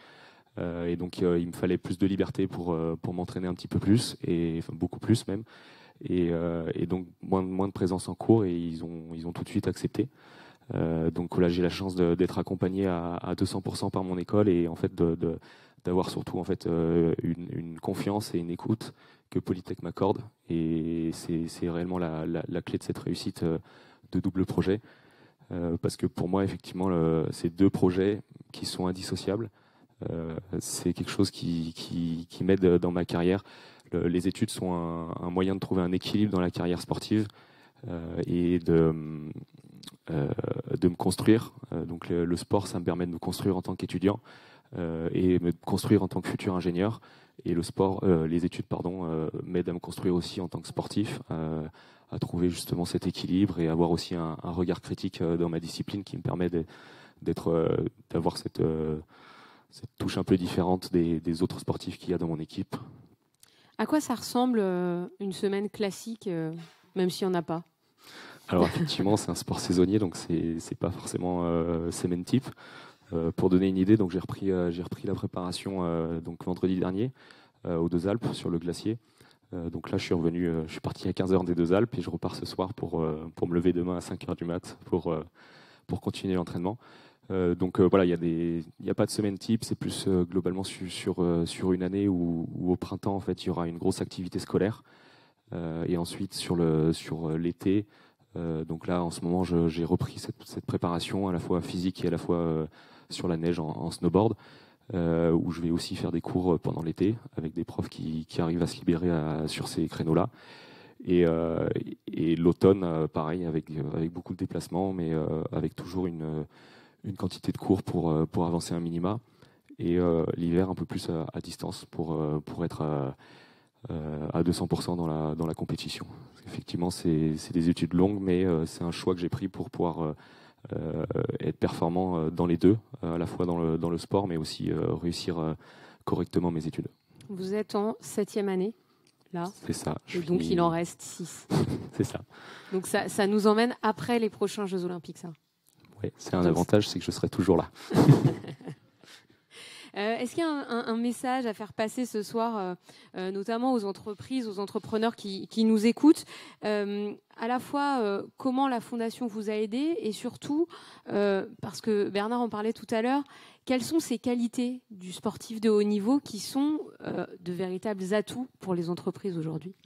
Et donc, il me fallait plus de liberté pour m'entraîner un petit peu plus, beaucoup plus même. Et donc, moins de présence en cours, et ils ont tout de suite accepté. Donc là, j'ai la chance d'être accompagné à 200% par mon école, et en fait d'avoir surtout en fait une confiance et une écoute que Polytech m'accorde. Et c'est réellement la clé de cette réussite de double projet, parce que pour moi effectivement ces deux projets qui sont indissociables, c'est quelque chose qui m'aide dans ma carrière. Les études sont un moyen de trouver un équilibre dans la carrière sportive et de me construire. Donc le sport, ça me permet de me construire en tant qu'étudiant et me construire en tant que futur ingénieur. Et les études m'aident à me construire aussi en tant que sportif, à trouver justement cet équilibre et avoir aussi un regard critique dans ma discipline qui me permet d'avoir cette touche un peu différente des autres sportifs qu'il y a dans mon équipe. À quoi ça ressemble une semaine classique, même s'il n'y en a pas? Alors effectivement, c'est un sport saisonnier, donc c'est pas forcément semaine type. Pour donner une idée, donc j'ai repris la préparation donc vendredi dernier aux Deux Alpes sur le glacier. Donc là, je suis parti à 15h des Deux Alpes et je repars ce soir pour me lever demain à 5h du mat pour continuer l'entraînement. Donc voilà, il y a pas de semaine type, c'est plus globalement sur une année où au printemps en fait il y aura une grosse activité scolaire et ensuite sur l'été. Donc là, en ce moment, j'ai repris cette préparation à la fois physique et à la fois sur la neige en snowboard. où je vais aussi faire des cours pendant l'été avec des profs qui arrivent à se libérer sur ces créneaux-là. Et l'automne, pareil, avec beaucoup de déplacements, mais avec toujours une quantité de cours pour avancer un minima. Et l'hiver, un peu plus à distance pour être à 200% dans la compétition. Effectivement, c'est des études longues, mais c'est un choix que j'ai pris pour pouvoir être performant dans les deux, à la fois dans le sport, mais aussi réussir correctement mes études. Vous êtes en 7e année, là. C'est ça. Et donc, il en reste 6. C'est ça. Donc, ça nous emmène après les prochains Jeux Olympiques, ça. Oui, c'est un avantage, c'est que je serai toujours là. Est-ce qu'il y a un message à faire passer ce soir, notamment aux entreprises, aux entrepreneurs qui nous écoutent, à la fois comment la Fondation vous a aidé et surtout, parce que Bernard en parlait tout à l'heure, quelles sont ces qualités du sportif de haut niveau qui sont de véritables atouts pour les entreprises aujourd'hui ?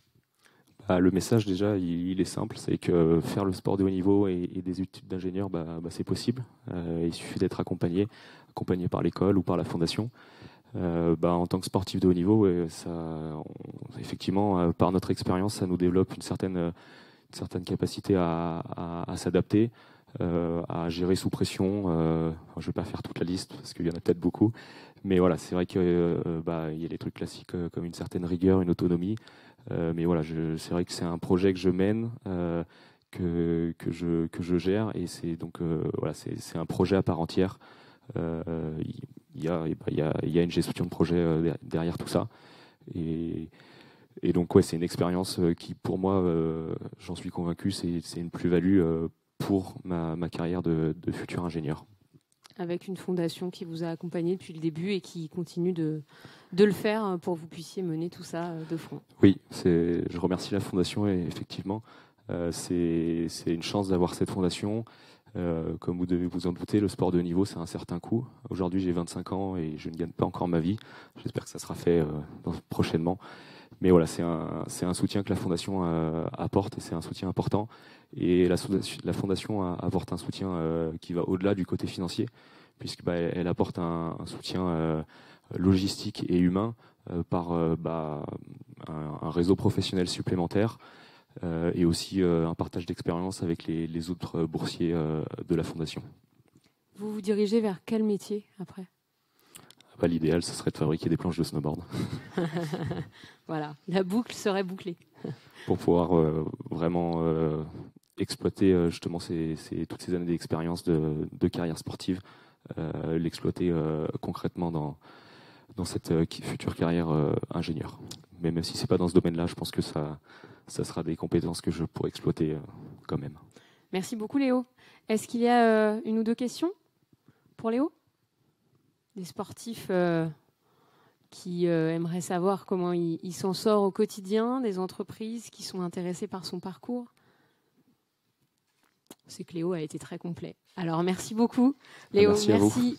Le message, déjà, il est simple, c'est que faire le sport de haut niveau et des études d'ingénieur, c'est possible. Il suffit d'être accompagné par l'école ou par la fondation. En tant que sportif de haut niveau, effectivement, par notre expérience, ça nous développe une certaine capacité à s'adapter, à gérer sous pression. Je ne vais pas faire toute la liste parce qu'il y en a peut-être beaucoup, mais voilà, c'est vrai qu'il y a des trucs classiques comme une certaine rigueur, une autonomie. Mais voilà, c'est vrai que c'est un projet que je mène, que je gère, et c'est donc c'est un projet à part entière. Il y a une gestion de projet derrière tout ça, et donc c'est une expérience qui, pour moi, j'en suis convaincu, c'est une plus-value pour ma carrière de futur ingénieur. Avec une fondation qui vous a accompagné depuis le début et qui continue de le faire pour que vous puissiez mener tout ça de front. Oui, je remercie la fondation, et effectivement, c'est une chance d'avoir cette fondation. Comme vous devez vous en douter, le sport de haut niveau, c'est un certain coût. Aujourd'hui, j'ai 25 ans et je ne gagne pas encore ma vie. J'espère que ça sera fait prochainement. Mais voilà, c'est un soutien que la fondation apporte, et c'est un soutien important. Et la fondation apporte un soutien qui va au-delà du côté financier, puisqu'elle apporte un soutien logistique et humain par un réseau professionnel supplémentaire, et aussi un partage d'expérience avec les autres boursiers de la fondation. Vous vous dirigez vers quel métier après ? L'idéal, ce serait de fabriquer des planches de snowboard. Voilà, la boucle serait bouclée. Pour pouvoir vraiment exploiter justement toutes ces années d'expérience de carrière sportive, l'exploiter concrètement dans cette future carrière ingénieur. Mais même si ce n'est pas dans ce domaine-là, je pense que ça sera des compétences que je pourrai exploiter quand même. Merci beaucoup Léo. Est-ce qu'il y a une ou deux questions pour Léo ? Des sportifs qui aimeraient savoir comment il s'en sort au quotidien, des entreprises qui sont intéressées par son parcours. C'est que Léo a été très complet. Alors merci beaucoup Léo. Merci à vous.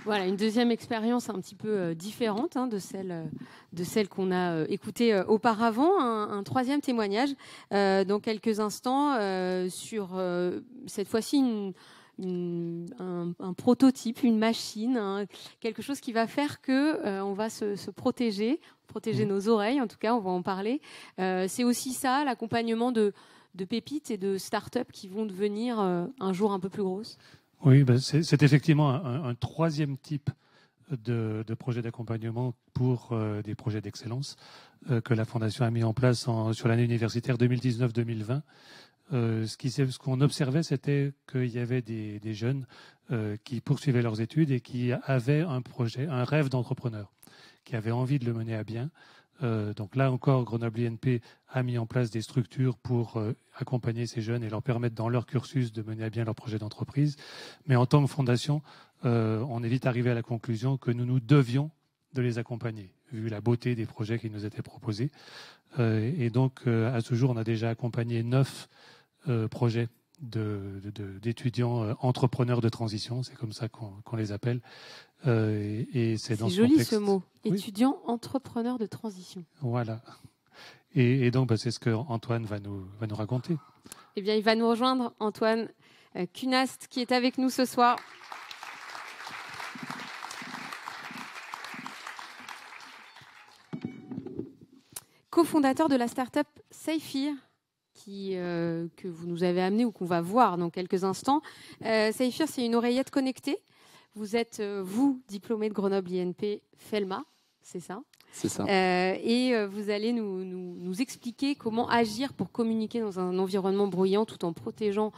Voilà, une deuxième expérience un petit peu différente de celle qu'on a écoutée auparavant. Un troisième témoignage dans quelques instants sur cette fois-ci un prototype, une machine, quelque chose qui va faire que on va se protéger nos oreilles, en tout cas, on va en parler. C'est aussi ça, l'accompagnement de pépites et de start-up qui vont devenir un jour un peu plus grosses. Oui, c'est effectivement un troisième type de projet d'accompagnement pour des projets d'excellence que la Fondation a mis en place sur l'année universitaire 2019-2020. Ce qu'on observait, c'était qu'il y avait des jeunes qui poursuivaient leurs études et qui avaient un rêve d'entrepreneur, qui avaient envie de le mener à bien. Donc là encore, Grenoble INP a mis en place des structures pour accompagner ces jeunes et leur permettre dans leur cursus de mener à bien leur projet d'entreprise. Mais en tant que fondation, on est vite arrivé à la conclusion que nous devions de les accompagner, vu la beauté des projets qui nous étaient proposés. Et donc, à ce jour, on a déjà accompagné 9 projets d'étudiants entrepreneurs de transition, c'est comme ça qu'on les appelle. Et c'est dans joli contexte... ce mot, oui. étudiants entrepreneurs de transition. Voilà. Et donc, c'est ce que Antoine va nous raconter. Eh bien, il va nous rejoindre, Antoine Cunast, qui est avec nous ce soir. Co-fondateur de la start-up Saphir, que vous nous avez amené ou qu'on va voir dans quelques instants. Saphir, c'est une oreillette connectée. Vous êtes, vous, diplômé de Grenoble INP FELMA, c'est ça? C'est ça. Et vous allez nous expliquer comment agir pour communiquer dans un environnement bruyant tout en protégeant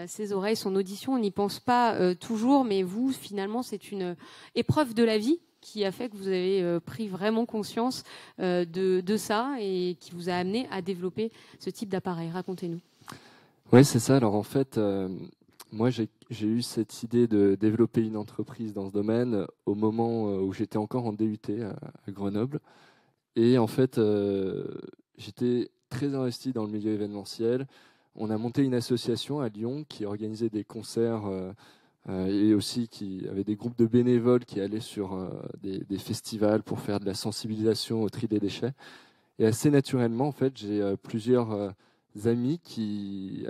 ses oreilles, son audition. On n'y pense pas toujours, mais vous, finalement, c'est une épreuve de la vie qui a fait que vous avez pris vraiment conscience de ça et qui vous a amené à développer ce type d'appareil. Racontez-nous. Oui, c'est ça. Alors en fait, moi j'ai eu cette idée de développer une entreprise dans ce domaine au moment où j'étais encore en DUT à Grenoble. Et en fait, j'étais très investi dans le milieu événementiel. On a monté une association à Lyon qui organisait des concerts et aussi qui avait des groupes de bénévoles qui allaient sur des festivals pour faire de la sensibilisation au tri des déchets. Et assez naturellement, en fait, j'ai plusieurs amis qui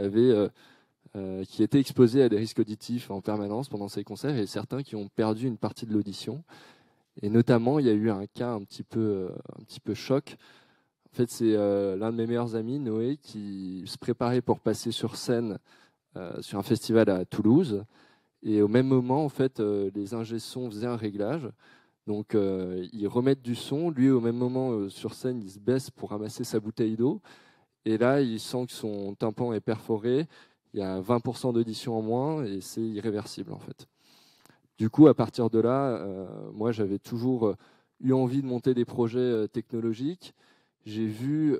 étaient exposés à des risques auditifs en permanence pendant ces concerts et certains qui ont perdu une partie de l'audition. Et notamment, il y a eu un cas un petit peu choc. En fait, c'est l'un de mes meilleurs amis, Noé, qui se préparait pour passer sur scène sur un festival à Toulouse. Et au même moment, en fait, les ingé son faisaient un réglage. Donc, ils remettent du son. Lui, au même moment, sur scène, il se baisse pour ramasser sa bouteille d'eau. Et là, il sent que son tympan est perforé. Il y a 20% d'audition en moins et c'est irréversible, en fait. Du coup, à partir de là, moi, j'avais toujours eu envie de monter des projets technologiques. J'ai vu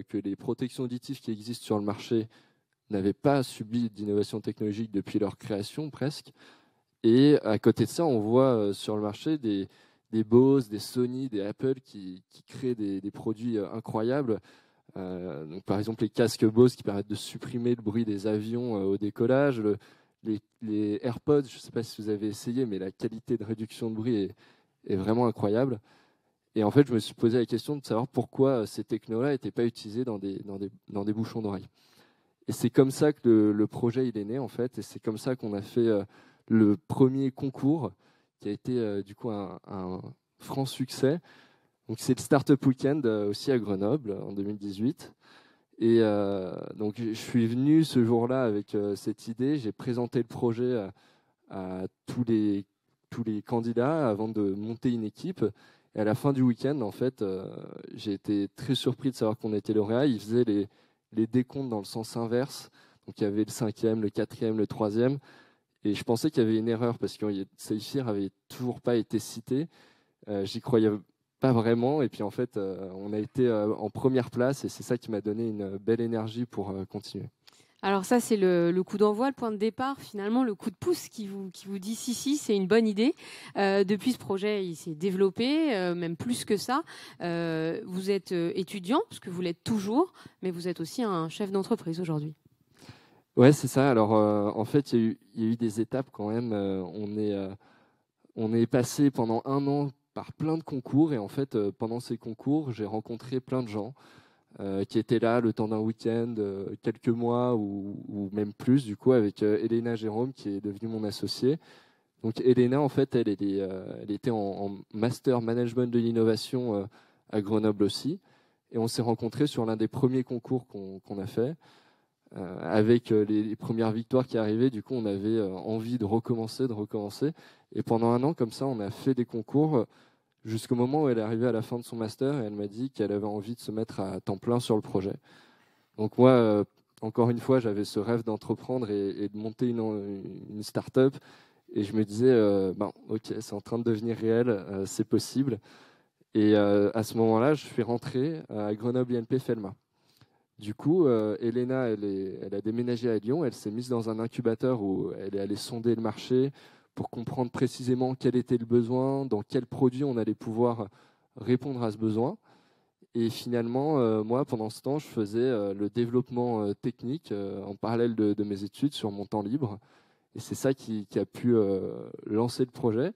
que les protections auditives qui existent sur le marché n'avaient pas subi d'innovation technologique depuis leur création presque. Et à côté de ça, on voit sur le marché des Bose, des Sony, des Apple qui créent des produits incroyables. Donc, par exemple, les casques Bose qui permettent de supprimer le bruit des avions au décollage. Les AirPods, je ne sais pas si vous avez essayé, mais la qualité de réduction de bruit est vraiment incroyable. Et en fait, je me suis posé la question de savoir pourquoi ces technos-là n'étaient pas utilisés dans des bouchons d'oreille. Et c'est comme ça que le projet il est né, en fait. Et c'est comme ça qu'on a fait le premier concours, qui a été du coup un franc succès. Donc c'est le Startup Weekend aussi à Grenoble en 2018. Et donc je suis venu ce jour-là avec cette idée. J'ai présenté le projet à tous les candidats avant de monter une équipe. Et à la fin du week-end, en fait, j'ai été très surpris de savoir qu'on était lauréat. Ils faisaient les décomptes dans le sens inverse. Donc il y avait le 5e, le 4e, le 3e. Et je pensais qu'il y avait une erreur parce que Saphir n'avait toujours pas été cité. J'y croyais pas vraiment. Et puis en fait, on a été en première place et c'est ça qui m'a donné une belle énergie pour continuer. Alors ça, c'est le coup d'envoi, le point de départ, finalement, le coup de pouce qui vous dit si, c'est une bonne idée. Depuis ce projet, il s'est développé, même plus que ça. Vous êtes étudiant, parce que vous l'êtes toujours, mais vous êtes aussi un chef d'entreprise aujourd'hui. Ouais, c'est ça. Alors, en fait, il y a eu des étapes quand même. On est passé pendant 1 an par plein de concours. Et en fait, pendant ces concours, j'ai rencontré plein de gens qui étaient là le temps d'un week-end, quelques mois ou même plus, du coup, avec Elena Jérôme, qui est devenue mon associée. Donc, Elena, en fait, elle était en master management de l'innovation à Grenoble aussi. Et on s'est rencontrés sur l'un des premiers concours qu'on a fait. Avec les premières victoires qui arrivaient, du coup, on avait envie de recommencer. Et pendant 1 an, comme ça, on a fait des concours jusqu'au moment où elle est arrivée à la fin de son master et elle m'a dit qu'elle avait envie de se mettre à temps plein sur le projet. Donc moi, encore une fois, j'avais ce rêve d'entreprendre et de monter une start-up. Et je me disais, ok, c'est en train de devenir réel, c'est possible. Et à ce moment-là, je suis rentré à Grenoble INP FELMA. Du coup, Elena, elle a déménagé à Lyon. Elle s'est mise dans un incubateur où elle est allée sonder le marché pour comprendre précisément quel était le besoin, dans quel produit on allait pouvoir répondre à ce besoin. Et finalement, moi, pendant ce temps, je faisais le développement technique en parallèle de mes études sur mon temps libre. Et c'est ça qui a pu lancer le projet.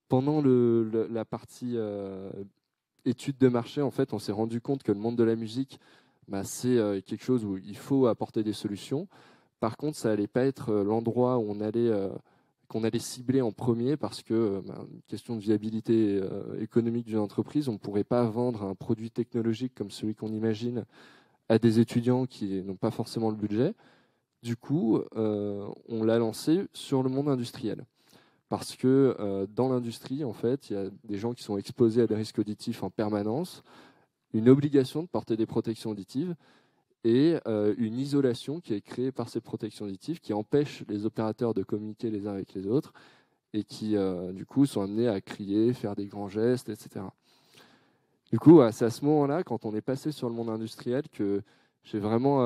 Pendant la partie études de marché, en fait, on s'est rendu compte que le monde de la musique c'est quelque chose où il faut apporter des solutions. Par contre, ça n'allait pas être l'endroit où qu'on allait cibler en premier parce que, question de viabilité économique d'une entreprise, on ne pourrait pas vendre un produit technologique comme celui qu'on imagine à des étudiants qui n'ont pas forcément le budget. Du coup, on l'a lancé sur le monde industriel. Parce que dans l'industrie, en fait, il y a des gens qui sont exposés à des risques auditifs en permanence, une obligation de porter des protections auditives et une isolation qui est créée par ces protections auditives qui empêche les opérateurs de communiquer les uns avec les autres et qui, du coup, sont amenés à crier, faire des grands gestes, etc. Du coup, c'est à ce moment-là, quand on est passé sur le monde industriel, que j'ai vraiment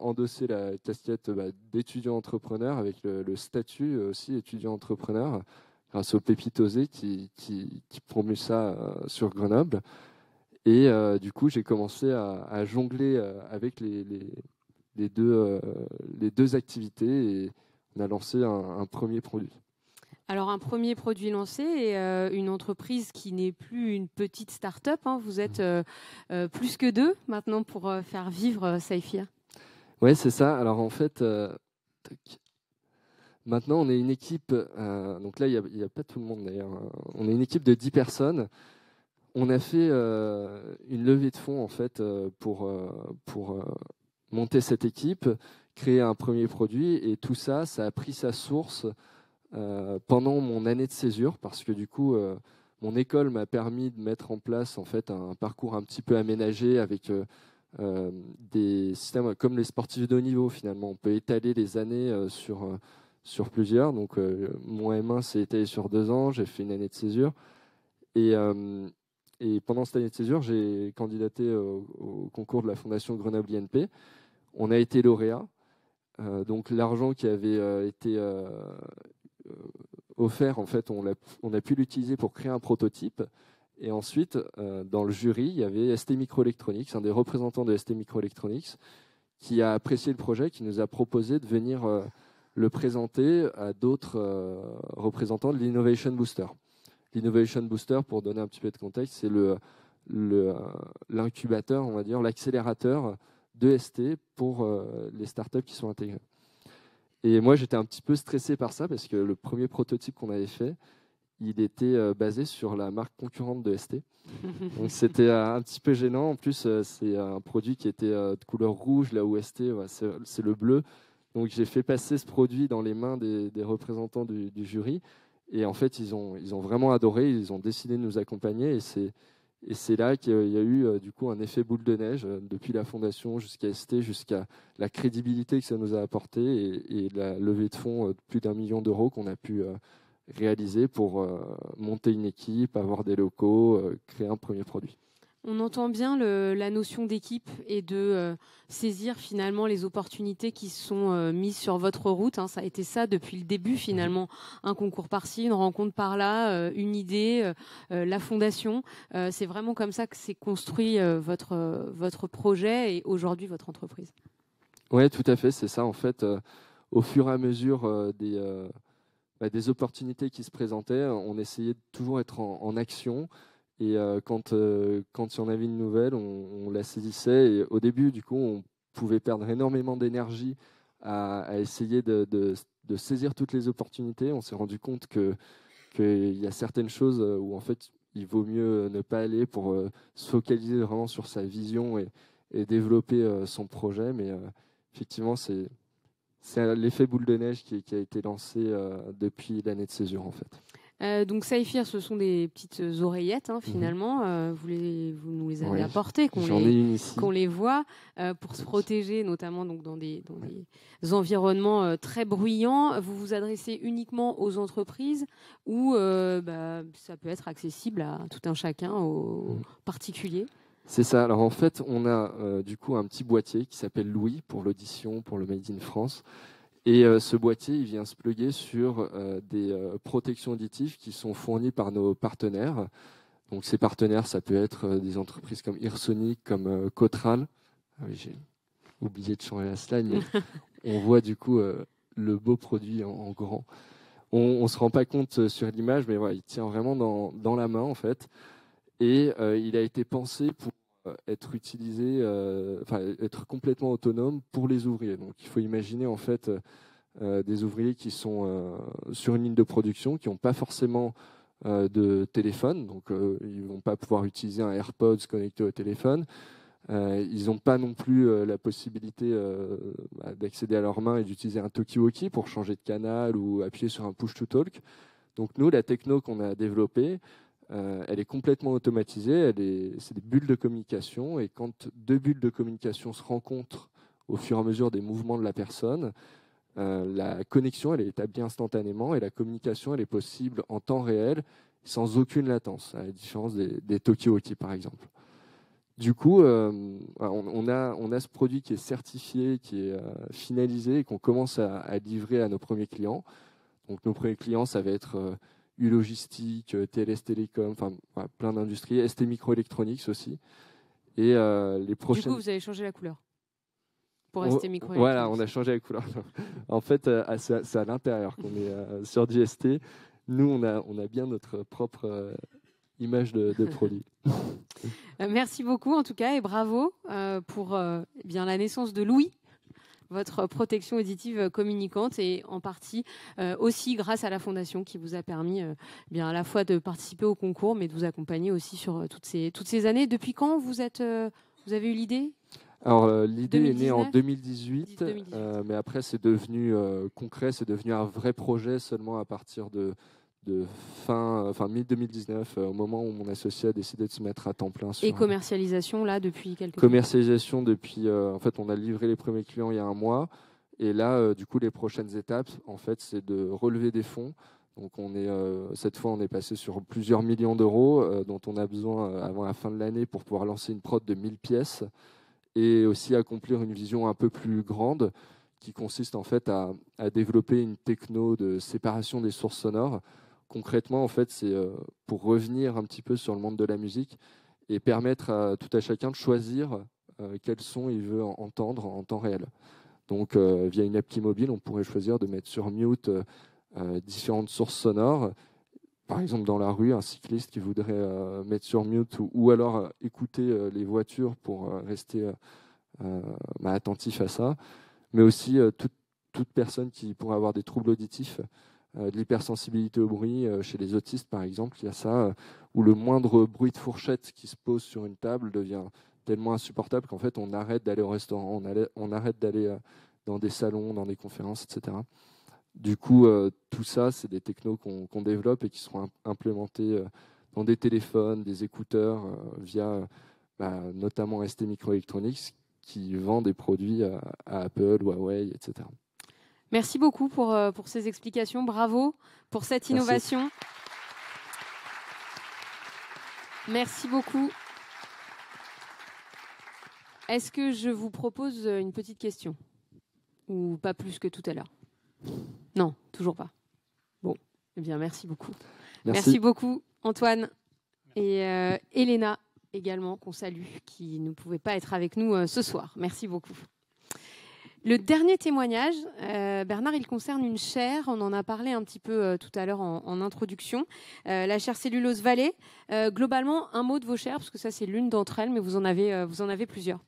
endossé la casquette d'étudiant entrepreneur avec le statut aussi étudiant entrepreneur grâce au Pépite Osée qui promeut ça sur Grenoble. Et du coup, j'ai commencé à jongler avec les deux activités et on a lancé un premier produit. Alors, un premier produit lancé et une entreprise qui n'est plus une petite start-up. Hein. Vous êtes plus que 2 maintenant pour faire vivre Saphir. Oui, c'est ça. Alors, en fait, maintenant, on est une équipe. Donc là, il n'y a pas tout le monde d'ailleurs. On est une équipe de 10 personnes. On a fait une levée de fonds en fait pour monter cette équipe, créer un premier produit et tout ça, ça a pris sa source pendant mon année de césure parce que du coup, mon école m'a permis de mettre en place en fait un parcours un petit peu aménagé avec des systèmes comme les sportifs de haut niveau finalement. On peut étaler les années sur plusieurs. Donc mon M1 s'est étalé sur 2 ans, j'ai fait une année de césure et pendant cette année de césure, j'ai candidaté au concours de la Fondation Grenoble INP. On a été lauréat. Donc l'argent qui avait été offert, en fait, on a pu l'utiliser pour créer un prototype. Et ensuite, dans le jury, il y avait ST Microelectronics, un des représentants de ST Microelectronics, qui a apprécié le projet, qui nous a proposé de venir le présenter à d'autres représentants de l'Innovation Booster. L'Innovation Booster, pour donner un petit peu de contexte, c'est l'incubateur, on va dire, l'accélérateur de ST pour les startups qui sont intégrées. Et moi, j'étais un petit peu stressé par ça parce que le premier prototype qu'on avait fait, il était basé sur la marque concurrente de ST. Donc c'était un petit peu gênant. En plus, c'est un produit qui était de couleur rouge, là où ST, c'est le bleu. Donc j'ai fait passer ce produit dans les mains des représentants du jury. Et en fait, ils ont vraiment adoré, ils ont décidé de nous accompagner. Et c'est là qu'il y a eu du coup un effet boule de neige, depuis la fondation jusqu'à ST, jusqu'à la crédibilité que ça nous a apporté et la levée de fonds de plus d'1 million d'euros qu'on a pu réaliser pour monter une équipe, avoir des locaux, créer un premier produit. On entend bien la notion d'équipe et de saisir finalement les opportunités qui sont mises sur votre route. Hein. Ça a été ça depuis le début finalement. Un concours par-ci, une rencontre par-là, une idée, la fondation. C'est vraiment comme ça que s'est construit votre projet et aujourd'hui votre entreprise. Oui, tout à fait, c'est ça. En fait, au fur et à mesure des opportunités qui se présentaient, on essayait de toujours être en action. Et quand il y en avait une nouvelle, on la saisissait. Et au début, du coup, on pouvait perdre énormément d'énergie à essayer de saisir toutes les opportunités. On s'est rendu compte qu'il y a certaines choses où, en fait, il vaut mieux ne pas aller pour se focaliser vraiment sur sa vision et développer son projet. Mais effectivement, c'est l'effet boule de neige qui a été lancé depuis l'année de césure, en fait. Donc Saphir, ce sont des petites oreillettes finalement. Vous nous les avez apportées, qu'on les voit pour se protéger, notamment donc dans des environnements très bruyants. Vous vous adressez uniquement aux entreprises ou ça peut être accessible à tout un chacun, aux particuliers. C'est ça. Alors en fait, on a du coup un petit boîtier qui s'appelle Louis pour l'audition, pour le Made in France. Et ce boîtier, il vient se plugger sur des protections auditives qui sont fournies par nos partenaires. Donc ces partenaires, ça peut être des entreprises comme Earsonic, comme Cotral. Ah oui, j'ai oublié de changer la slide, mais on voit du coup le beau produit en grand. On ne se rend pas compte sur l'image, mais voilà, il tient vraiment dans la main en fait. Et il a été pensé pour être utilisé, être complètement autonome pour les ouvriers. Donc il faut imaginer en fait des ouvriers qui sont sur une ligne de production, qui n'ont pas forcément de téléphone, donc ils ne vont pas pouvoir utiliser un AirPods connecté au téléphone. Ils n'ont pas non plus la possibilité d'accéder à leurs mains et d'utiliser un talkie-walkie pour changer de canal ou appuyer sur un push-to-talk. Donc nous, la techno qu'on a développée, elle est complètement automatisée, c'est des bulles de communication, et quand deux bulles de communication se rencontrent au fur et à mesure des mouvements de la personne, la connexion elle est établie instantanément et la communication elle est possible en temps réel sans aucune latence, à la différence des talkie-walkie par exemple. Du coup, on a ce produit qui est certifié, qui est finalisé et qu'on commence à livrer à nos premiers clients. Donc nos premiers clients, ça va être U-Logistique, TLS Télécom, enfin voilà, plein d'industries, ST Microelectronics aussi. Et les prochaines... Du coup, vous avez changé la couleur pour ST Microelectronics. Voilà, on a changé la couleur. En fait, c'est à l'intérieur qu'on est sur du ST. Nous, on a bien notre propre image de produit. Merci beaucoup en tout cas et bravo pour bien la naissance de Louis, votre protection auditive communicante, et en partie aussi grâce à la Fondation qui vous a permis bien à la fois de participer au concours mais de vous accompagner aussi sur toutes ces années. Depuis quand vous avez eu l'idée ? Alors l'idée 2019 est née en 2018. Mais après c'est devenu concret, c'est devenu un vrai projet seulement à partir de mi-2019, au moment où mon associé a décidé de se mettre à temps plein sur... Et commercialisation, là, depuis quelques temps ? Commercialisation depuis... en fait, on a livré les premiers clients il y a un mois. Et là, du coup, les prochaines étapes, en fait, c'est de relever des fonds. Donc, cette fois, on est passé sur plusieurs millions d'euros dont on a besoin avant la fin de l'année pour pouvoir lancer une prod de 1000 pièces et aussi accomplir une vision un peu plus grande qui consiste, en fait, à développer une techno de séparation des sources sonores. Concrètement, en fait, c'est pour revenir un petit peu sur le monde de la musique et permettre à tout à chacun de choisir quel son il veut entendre en temps réel. Donc, via une appli mobile, on pourrait choisir de mettre sur mute différentes sources sonores. Par exemple, dans la rue, un cycliste qui voudrait mettre sur mute ou alors écouter les voitures pour rester attentif à ça. Mais aussi toute personne qui pourrait avoir des troubles auditifs, de l'hypersensibilité au bruit. Chez les autistes, par exemple, il y a ça, où le moindre bruit de fourchette qui se pose sur une table devient tellement insupportable qu'en fait, on arrête d'aller au restaurant, on arrête d'aller dans des salons, dans des conférences, etc. Du coup, tout ça, c'est des technos qu'on développe et qui seront implémentés dans des téléphones, des écouteurs, via notamment ST Microelectronics, qui vend des produits à Apple, Huawei, etc. Merci beaucoup pour ces explications. Bravo pour cette innovation. Merci beaucoup. Est-ce que je vous propose une petite question ? Ou pas plus que tout à l'heure ? Non, toujours pas. Bon, eh bien, merci beaucoup. Merci beaucoup, Antoine et Elena également, qu'on salue, qui ne pouvaient pas être avec nous ce soir. Merci beaucoup. Le dernier témoignage, Bernard, il concerne une chaire. On en a parlé un petit peu tout à l'heure en introduction. La chaire cellulose Vallée. Globalement, un mot de vos chaires, parce que ça, c'est l'une d'entre elles, mais vous en avez plusieurs.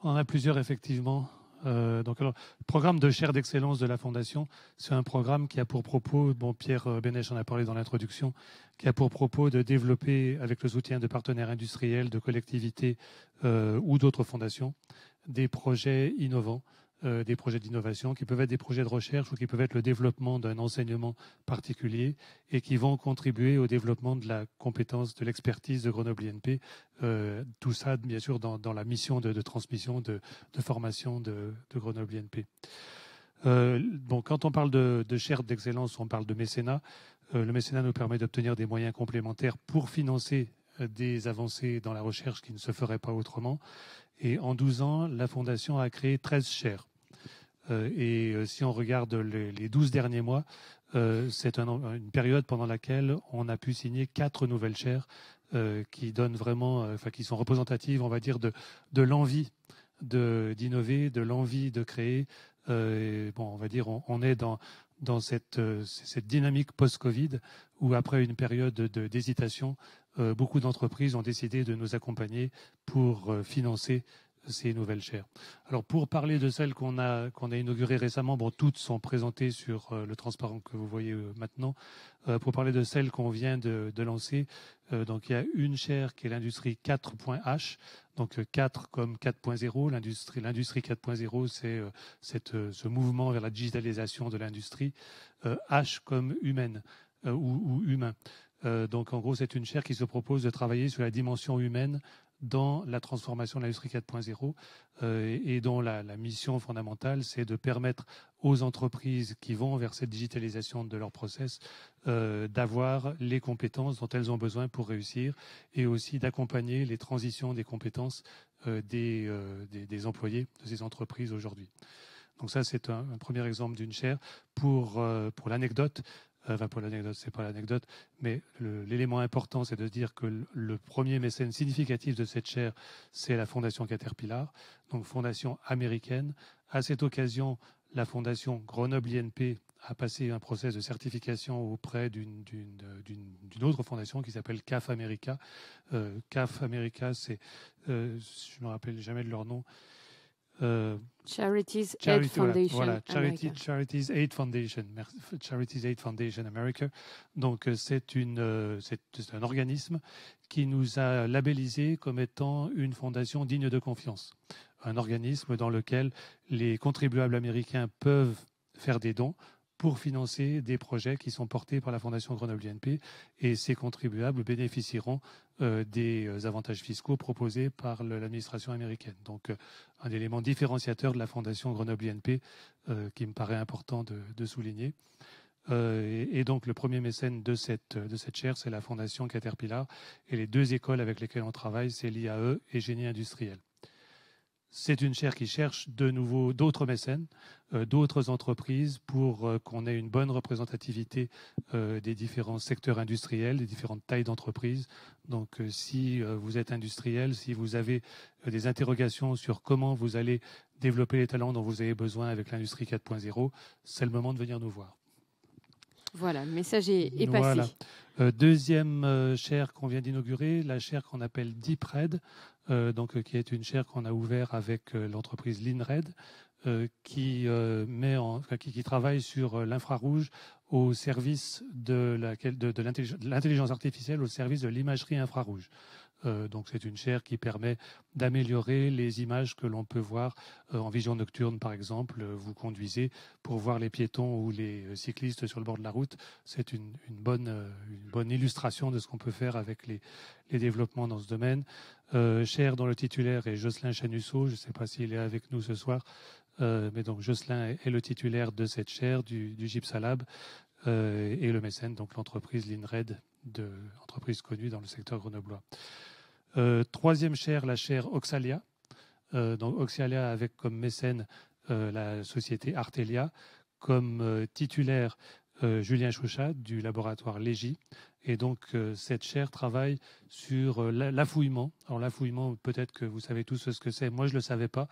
On en a plusieurs, effectivement. Donc, alors, le programme de chaire d'excellence de la Fondation, c'est un programme qui a pour propos, Pierre Bénèche en a parlé dans l'introduction, qui a pour propos de développer, avec le soutien de partenaires industriels, de collectivités ou d'autres fondations, des projets innovants, des projets d'innovation qui peuvent être des projets de recherche ou qui peuvent être le développement d'un enseignement particulier et qui vont contribuer au développement de la compétence, de l'expertise de Grenoble INP. Tout ça, bien sûr, dans la mission de transmission, de formation de Grenoble INP. Quand on parle de chaire d'excellence, on parle de mécénat. Le mécénat nous permet d'obtenir des moyens complémentaires pour financer des avancées dans la recherche qui ne se feraient pas autrement. Et en 12 ans, la Fondation a créé 13 chaires. Si on regarde les 12 derniers mois, c'est une période pendant laquelle on a pu signer 4 nouvelles chaires qui donnent vraiment, qui sont représentatives, on va dire, de l'envie d'innover, de l'envie de créer. On va dire, on est dans cette dynamique post-Covid où, après une période d'hésitation, beaucoup d'entreprises ont décidé de nous accompagner pour financer ces nouvelles chaires. Alors, pour parler de celles qu'on a inaugurées récemment, toutes sont présentées sur le transparent que vous voyez maintenant. Pour parler de celles qu'on vient de lancer, donc il y a une chaire qui est l'industrie 4.H, donc 4 comme 4.0. L'industrie 4.0, c'est ce mouvement vers la digitalisation de l'industrie. H comme humaine ou humain. Donc en gros, c'est une chaire qui se propose de travailler sur la dimension humaine dans la transformation de l'industrie 4.0 et dont la mission fondamentale, c'est de permettre aux entreprises qui vont vers cette digitalisation de leurs process d'avoir les compétences dont elles ont besoin pour réussir et aussi d'accompagner les transitions des compétences des employés de ces entreprises aujourd'hui. Donc ça, c'est un premier exemple d'une chaire. Pour l'anecdote, pour l'anecdote, c'est pas l'anecdote, mais l'élément important, c'est de dire que le premier mécène significatif de cette chaire, c'est la fondation Caterpillar, donc fondation américaine. À cette occasion, la fondation Grenoble INP a passé un process de certification auprès d'une autre fondation qui s'appelle CAF America. CAF America, c'est, je ne me rappelle jamais de leur nom. Charities Aid Foundation. Voilà, Charities Aid Foundation. Charities Aid Foundation America. Donc c'est un organisme qui nous a labellisé comme étant une fondation digne de confiance. Un organisme dans lequel les contribuables américains peuvent faire des dons pour financer des projets qui sont portés par la Fondation Grenoble INP, et ces contribuables bénéficieront des avantages fiscaux proposés par l'administration américaine. Donc un élément différenciateur de la Fondation Grenoble INP qui me paraît important de souligner. Et donc le premier mécène de cette chaire, c'est la Fondation Caterpillar, et les deux écoles avec lesquelles on travaille, c'est l'IAE et Génie industriel. C'est une chaire qui cherche de nouveau d'autres mécènes, d'autres entreprises pour qu'on ait une bonne représentativité des différents secteurs industriels, des différentes tailles d'entreprises. Donc si vous êtes industriel, si vous avez des interrogations sur comment vous allez développer les talents dont vous avez besoin avec l'industrie 4.0, c'est le moment de venir nous voir. Voilà, le message est passé. Voilà. Deuxième chaire qu'on vient d'inaugurer, la chaire qu'on appelle DeepRed, qui est une chaire qu'on a ouverte avec l'entreprise Linred, qui travaille sur l'infrarouge au service de l'intelligence artificielle, au service de l'imagerie infrarouge. Donc c'est une chaire qui permet d'améliorer les images que l'on peut voir en vision nocturne, par exemple. Vous conduisez pour voir les piétons ou les cyclistes sur le bord de la route. C'est une bonne illustration de ce qu'on peut faire avec les développements dans ce domaine. Chaire dont le titulaire est Jocelyn Chanusso. Je ne sais pas s'il est avec nous ce soir, mais donc Jocelyn est le titulaire de cette chaire du Gypsalab et le mécène, donc l'entreprise Linred, entreprise connue dans le secteur grenoblois. Troisième chaire, la chaire Oxalia. Donc Oxalia avec comme mécène la société Artelia, comme titulaire Julien Chauchat du laboratoire Légy. Et donc cette chaire travaille sur l'affouillement. Alors l'affouillement, peut-être que vous savez tous ce que c'est. Moi, je ne le savais pas.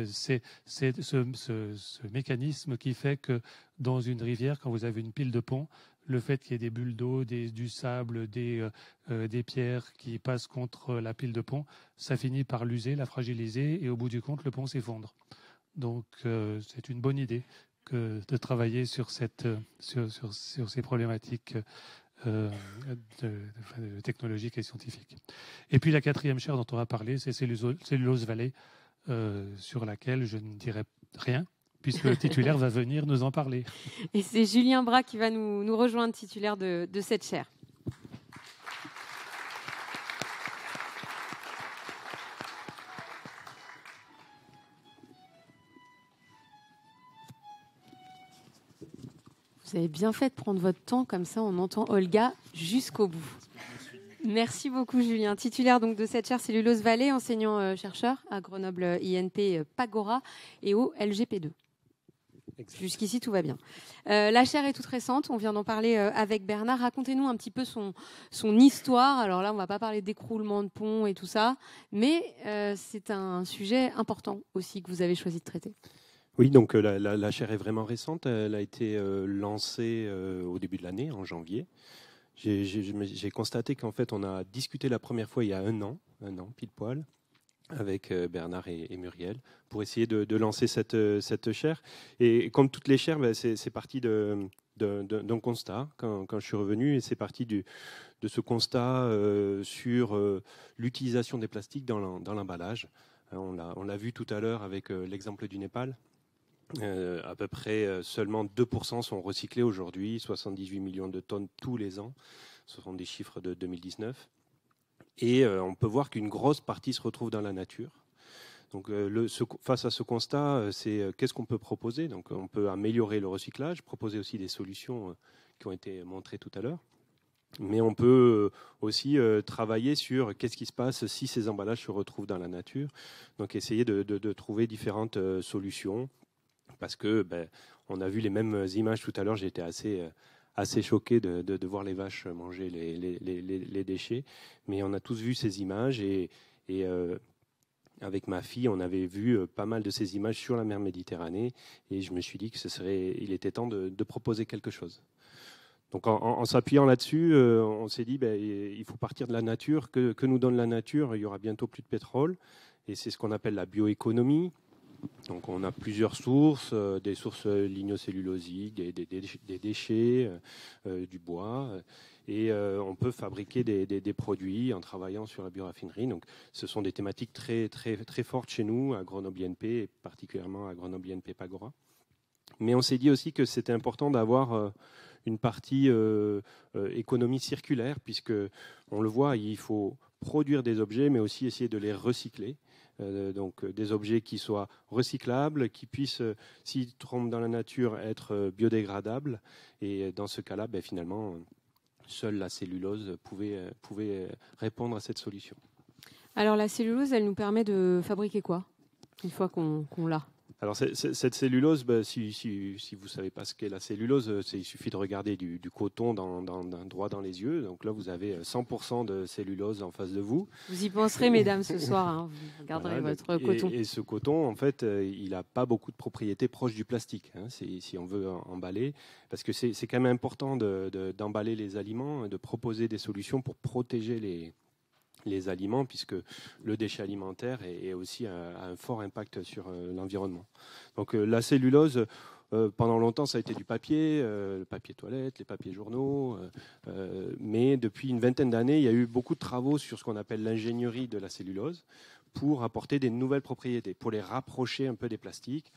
C'est ce mécanisme qui fait que dans une rivière, quand vous avez une pile de ponts, le fait qu'il y ait des bulles d'eau, du sable, des pierres qui passent contre la pile de pont, ça finit par l'user, la fragiliser, et au bout du compte, le pont s'effondre. Donc c'est une bonne idée de travailler sur ces problématiques technologiques et scientifiques. Et puis la quatrième chaire dont on va parler, c'est Cellulose Valley, sur laquelle je ne dirai rien, puisque le titulaire va venir nous en parler. Et c'est Julien Bras qui va nous rejoindre, titulaire de cette chaire. Vous avez bien fait de prendre votre temps, comme ça on entend Olga jusqu'au bout. Merci beaucoup Julien. Titulaire donc de cette chaire Cellulose Valley, enseignant-chercheur à Grenoble INP Pagora et au LGP2. Jusqu'ici, tout va bien. La chaire est toute récente. On vient d'en parler avec Bernard. Racontez-nous un petit peu son histoire. Alors là, on ne va pas parler d'écroulement de pont et tout ça, mais c'est un sujet important aussi que vous avez choisi de traiter. Oui, donc la chaire est vraiment récente. Elle a été lancée au début de l'année, en janvier. J'ai constaté qu'en fait, on a discuté la première fois il y a un an pile poil, avec Bernard et Muriel, pour essayer de lancer cette chaire. Et comme toutes les chaires, c'est parti d'un constat quand je suis revenu, et c'est parti de ce constat sur l'utilisation des plastiques dans l'emballage. On l'a vu tout à l'heure avec l'exemple du Népal. À peu près seulement 2% sont recyclés aujourd'hui, 78 millions de tonnes tous les ans. Ce sont des chiffres de 2019. Et on peut voir qu'une grosse partie se retrouve dans la nature. Donc, face à ce constat, c'est qu'est-ce qu'on peut proposer. Donc, on peut améliorer le recyclage, proposer aussi des solutions qui ont été montrées tout à l'heure. Mais on peut aussi travailler sur qu'est-ce qui se passe si ces emballages se retrouvent dans la nature. Donc, essayer de trouver différentes solutions. Parce que on a vu les mêmes images tout à l'heure. J'ai été assez choqué de voir les vaches manger les déchets. Mais on a tous vu ces images et avec ma fille, on avait vu pas mal de ces images sur la mer Méditerranée et je me suis dit il était temps de proposer quelque chose. Donc en s'appuyant là-dessus, on s'est dit il faut partir de la nature. Que nous donne la nature? Il y aura bientôt plus de pétrole et c'est ce qu'on appelle la bioéconomie. Donc on a plusieurs sources, des sources lignocellulosiques, des déchets, du bois, et on peut fabriquer des produits en travaillant sur la bioraffinerie. Donc ce sont des thématiques très, très, très fortes chez nous, à Grenoble INP, et particulièrement à Grenoble INP Pagora. Mais on s'est dit aussi que c'était important d'avoir une partie économie circulaire, puisque on le voit, il faut produire des objets, mais aussi essayer de les recycler. Donc des objets qui soient recyclables, qui puissent, s'ils tombent dans la nature, être biodégradables. Et dans ce cas-là, finalement, seule la cellulose pouvait répondre à cette solution. Alors la cellulose, elle nous permet de fabriquer quoi une fois qu'on l'a? Alors cette cellulose, si vous ne savez pas ce qu'est la cellulose, il suffit de regarder du coton droit dans les yeux. Donc là, vous avez 100% de cellulose en face de vous. Vous y penserez, mesdames, ce soir. Hein, vous regarderez votre coton. Et ce coton, en fait, il n'a pas beaucoup de propriétés proches du plastique, hein, si on veut emballer. Parce que c'est quand même important d'emballer les aliments, de proposer des solutions pour protéger les aliments, puisque le déchet alimentaire a aussi un fort impact sur l'environnement. Donc la cellulose, pendant longtemps, ça a été du papier, le papier toilette, les papiers journaux, mais depuis une vingtaine d'années, il y a eu beaucoup de travaux sur ce qu'on appelle l'ingénierie de la cellulose pour apporter des nouvelles propriétés, pour les rapprocher un peu des plastiques.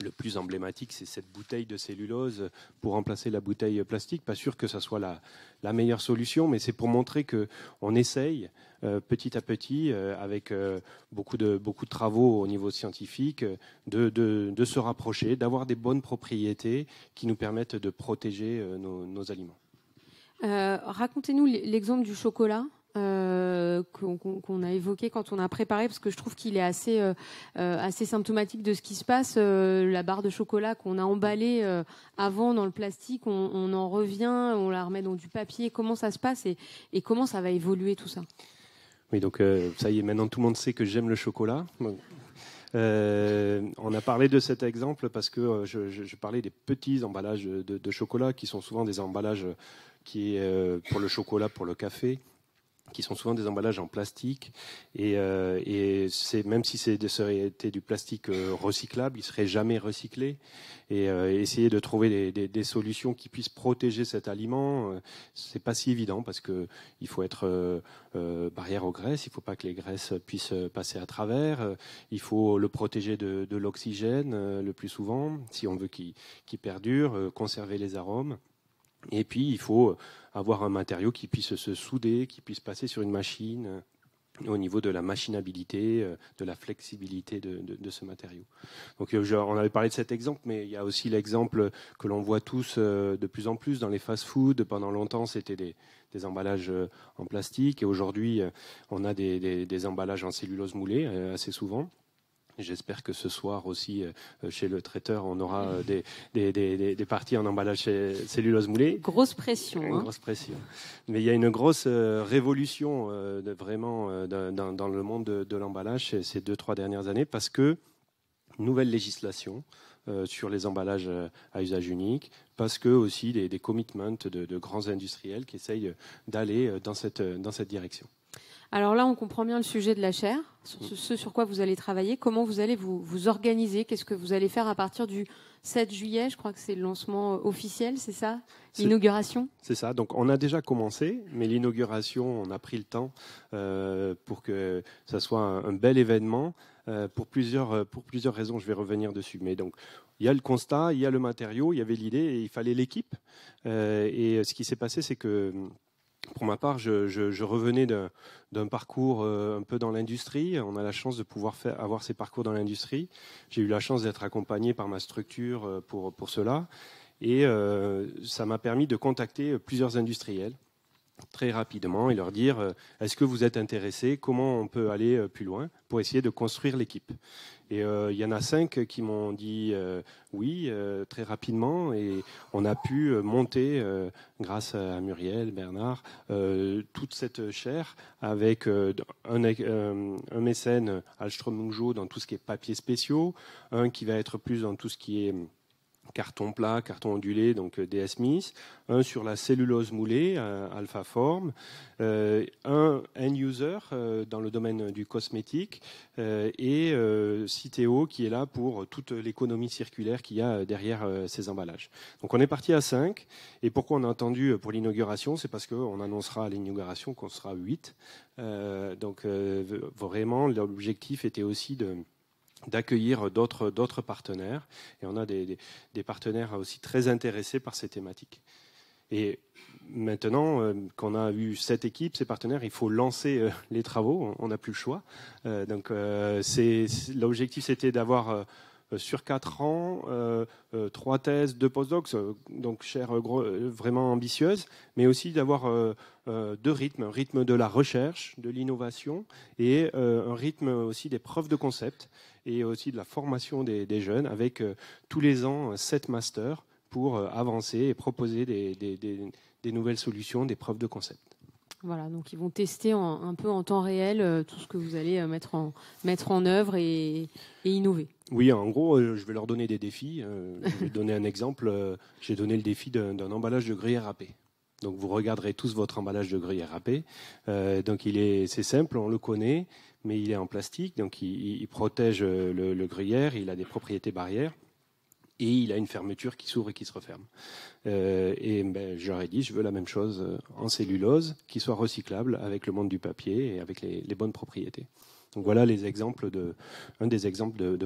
Le plus emblématique, c'est cette bouteille de cellulose pour remplacer la bouteille plastique. Pas sûr que ça soit la meilleure solution, mais c'est pour montrer qu'on essaye petit à petit, avec beaucoup de travaux au niveau scientifique, de se rapprocher, d'avoir des bonnes propriétés qui nous permettent de protéger nos aliments. Racontez-nous l'exemple du chocolat. Qu'on a évoqué quand on a préparé, parce que je trouve qu'il est assez symptomatique de ce qui se passe. La barre de chocolat qu'on a emballée avant dans le plastique, on en revient, on la remet dans du papier. Comment ça se passe et comment ça va évoluer tout ça? Oui, donc ça y est, maintenant tout le monde sait que j'aime le chocolat. On a parlé de cet exemple parce que je parlais des petits emballages de chocolat qui sont souvent des emballages pour le chocolat, pour le café, qui sont souvent des emballages en plastique, et même si ça était du plastique recyclable, il ne serait jamais recyclé. Et essayer de trouver des solutions qui puissent protéger cet aliment, c'est pas si évident parce que il faut être barrière aux graisses, il ne faut pas que les graisses puissent passer à travers, il faut le protéger de l'oxygène le plus souvent, si on veut qu'il perdure, conserver les arômes. Et puis, il faut avoir un matériau qui puisse se souder, qui puisse passer sur une machine, au niveau de la machinabilité, de la flexibilité de ce matériau. Donc, on avait parlé de cet exemple, mais il y a aussi l'exemple que l'on voit tous de plus en plus dans les fast-foods. Pendant longtemps, c'était des emballages en plastique, et aujourd'hui, on a des emballages en cellulose moulée assez souvent. J'espère que ce soir aussi, chez le traiteur, on aura des parties en emballage cellulose moulée. Grosse pression. Grosse pression. Mais il y a une grosse révolution vraiment dans le monde de l'emballage ces 2-3 dernières années, parce que nouvelle législation sur les emballages à usage unique, parce que aussi des commitments de grands industriels qui essayent d'aller dans cette direction. Alors là, on comprend bien le sujet de la chaire, ce sur quoi vous allez travailler. Comment vous allez vous organiser? Qu'est-ce que vous allez faire à partir du 7 juillet? Je crois que c'est le lancement officiel, c'est ça? L'inauguration? C'est ça. Donc on a déjà commencé, mais l'inauguration, on a pris le temps pour que ça soit un bel événement pour plusieurs raisons. Je vais revenir dessus. Mais donc, il y a le constat, il y a le matériau, il y avait l'idée et il fallait l'équipe. Et ce qui s'est passé, c'est que pour ma part, je revenais d'un parcours un peu dans l'industrie. On a la chance de pouvoir avoir ces parcours dans l'industrie. J'ai eu la chance d'être accompagné par ma structure pour cela. Et ça m'a permis de contacter plusieurs industriels très rapidement et leur dire est-ce que vous êtes intéressés, comment on peut aller plus loin pour essayer de construire l'équipe. Et il y en a 5 qui m'ont dit oui très rapidement, et on a pu monter grâce à Muriel, Bernard, toute cette chaire avec un mécène, Alstrom Mungjo, dans tout ce qui est papiers spéciaux, un qui va être plus dans tout ce qui est carton plat, carton ondulé, donc DS Smith, un sur la cellulose moulée, Alpha Form, un end user dans le domaine du cosmétique, et Citeo qui est là pour toute l'économie circulaire qu'il y a derrière ces emballages. Donc on est parti à 5, et pourquoi on a attendu pour l'inauguration? C'est parce qu'on annoncera à l'inauguration qu'on sera 8. Donc vraiment l'objectif était aussi d'accueillir d'autres partenaires, et on a des partenaires aussi très intéressés par ces thématiques. Et maintenant qu'on a eu cette équipe, ces partenaires, il faut lancer les travaux, on n'a plus le choix. Donc l'objectif, c'était d'avoir sur 4 ans, 3 thèses, 2 postdocs, donc chaire vraiment ambitieuse, mais aussi d'avoir 2 rythmes, un rythme de la recherche, de l'innovation, et un rythme aussi des preuves de concept, et aussi de la formation des jeunes, avec tous les ans 7 masters pour avancer et proposer des nouvelles solutions, des preuves de concept. Voilà, donc ils vont tester un peu en temps réel tout ce que vous allez mettre en œuvre et innover. Oui, en gros, je vais leur donner des défis. Je vais donner un exemple. J'ai donné le défi d'un emballage de gruyère râpée. Donc vous regarderez tous votre emballage de gruyère râpée. Donc c'est simple, on le connaît, mais il est en plastique, donc il protège le gruyère, il a des propriétés barrières. Et il a une fermeture qui s'ouvre et qui se referme. J'aurais dit, je veux la même chose en cellulose, qui soit recyclable avec le monde du papier et avec les bonnes propriétés. Donc voilà un des exemples de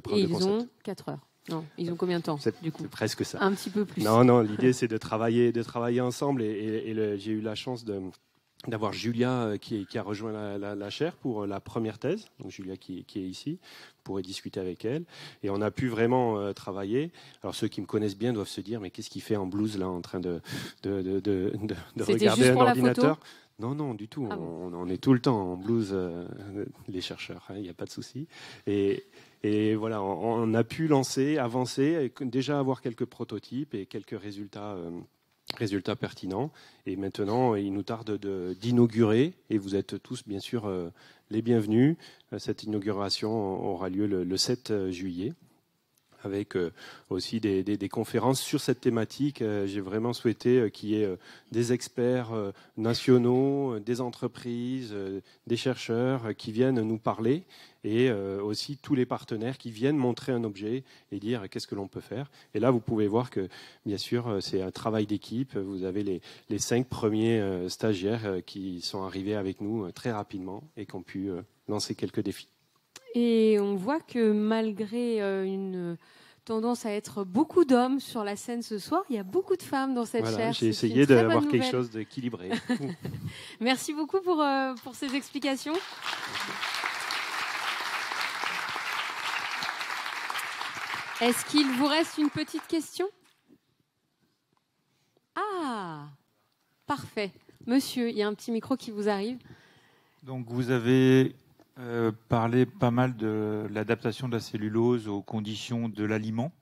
preuve de concept. Ils ont 4 heures. Non, ils ont combien de temps du coup? C'est presque ça. Un petit peu plus. Non, l'idée c'est de travailler ensemble, j'ai eu la chance d'avoir Julia qui a rejoint la chaire pour la première thèse. Donc Julia qui est ici, vous pourrez discuter avec elle. Et on a pu vraiment travailler. Alors ceux qui me connaissent bien doivent se dire, mais qu'est-ce qu'il fait en blouse là, en train de regarder un ordinateur? Non, du tout. Ah bon. On est tout le temps en blouse, les chercheurs, il n'y a pas de souci. Et voilà, on a pu avancer, déjà avoir quelques prototypes et quelques résultats pertinents. Et maintenant, il nous tarde d'inaugurer, et vous êtes tous bien sûr les bienvenus. Cette inauguration aura lieu le 7 juillet. Avec aussi des conférences sur cette thématique. J'ai vraiment souhaité qu'il y ait des experts nationaux, des entreprises, des chercheurs qui viennent nous parler, et aussi tous les partenaires qui viennent montrer un objet et dire qu'est-ce que l'on peut faire. Et là, vous pouvez voir que, bien sûr, c'est un travail d'équipe. Vous avez les 5 premiers stagiaires qui sont arrivés avec nous très rapidement et qui ont pu lancer quelques défis. Et on voit que malgré une tendance à être beaucoup d'hommes sur la scène ce soir, il y a beaucoup de femmes dans cette chaire. J'ai essayé d'avoir quelque chose d'équilibré. Merci beaucoup pour ces explications. Est-ce qu'il vous reste une petite question? Ah, parfait. Monsieur, il y a un petit micro qui vous arrive. Donc vous avez parlait pas mal de l'adaptation de la cellulose aux conditions de l'aliment.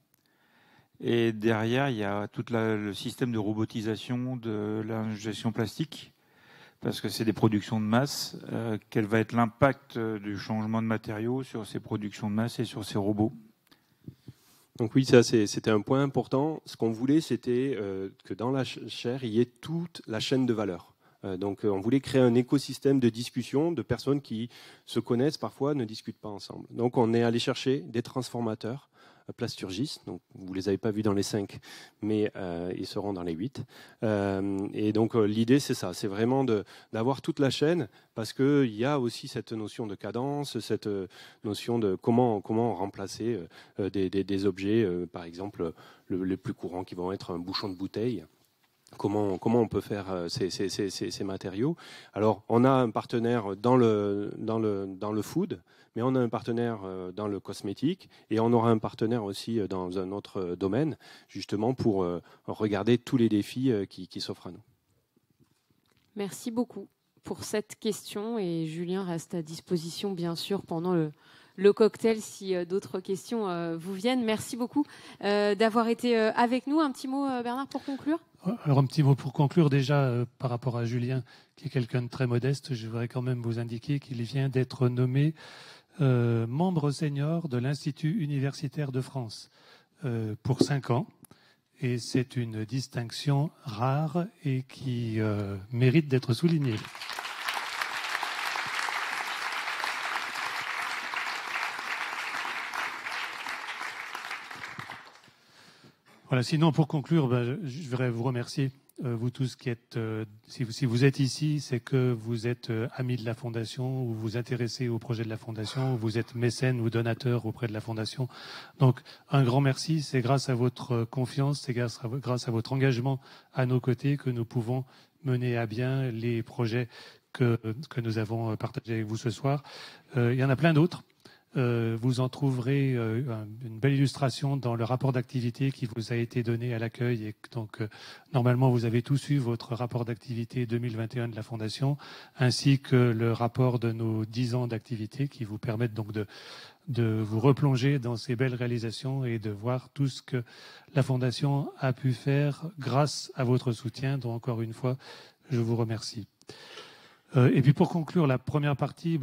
Et derrière, il y a tout le système de robotisation de l'ingestion plastique, parce que c'est des productions de masse. Quel va être l'impact du changement de matériaux sur ces productions de masse et sur ces robots? Donc oui, ça c'était un point important. Ce qu'on voulait, c'était que dans la chaire, il y ait toute la chaîne de valeur. Donc on voulait créer un écosystème de discussion de personnes qui se connaissent parfois, ne discutent pas ensemble. Donc on est allé chercher des transformateurs Plasturgis, donc vous ne les avez pas vus dans les 5, mais ils seront dans les 8. Et donc l'idée c'est ça, c'est vraiment d'avoir toute la chaîne, parce qu'il y a aussi cette notion de cadence, cette notion de comment remplacer des objets, par exemple les plus courants qui vont être un bouchon de bouteille. Comment on peut faire ces matériaux. Alors, on a un partenaire dans le food, mais on a un partenaire dans le cosmétique, et on aura un partenaire aussi dans un autre domaine, justement pour regarder tous les défis qui s'offrent à nous. Merci beaucoup pour cette question, et Julien reste à disposition, bien sûr, pendant le cocktail si d'autres questions vous viennent. Merci beaucoup d'avoir été avec nous. Un petit mot, Bernard, pour conclure? Alors un petit mot pour conclure déjà par rapport à Julien, qui est quelqu'un de très modeste. Je voudrais quand même vous indiquer qu'il vient d'être nommé membre senior de l'Institut universitaire de France pour 5 ans. Et c'est une distinction rare et qui mérite d'être soulignée. Voilà, sinon, pour conclure, je voudrais vous remercier, vous tous qui êtes, si vous êtes ici, c'est que vous êtes amis de la Fondation, ou vous intéressez au projet de la Fondation, ou vous êtes mécène ou donateur auprès de la Fondation. Donc, un grand merci. C'est grâce à votre confiance, c'est grâce à votre engagement à nos côtés que nous pouvons mener à bien les projets que nous avons partagés avec vous ce soir. Il y en a plein d'autres. Vous en trouverez une belle illustration dans le rapport d'activité qui vous a été donné à l'accueil. Et donc, normalement, vous avez tous eu votre rapport d'activité 2021 de la Fondation, ainsi que le rapport de nos 10 ans d'activité qui vous permettent donc de vous replonger dans ces belles réalisations et de voir tout ce que la Fondation a pu faire grâce à votre soutien. Donc, encore une fois, je vous remercie. Et puis pour conclure la première partie,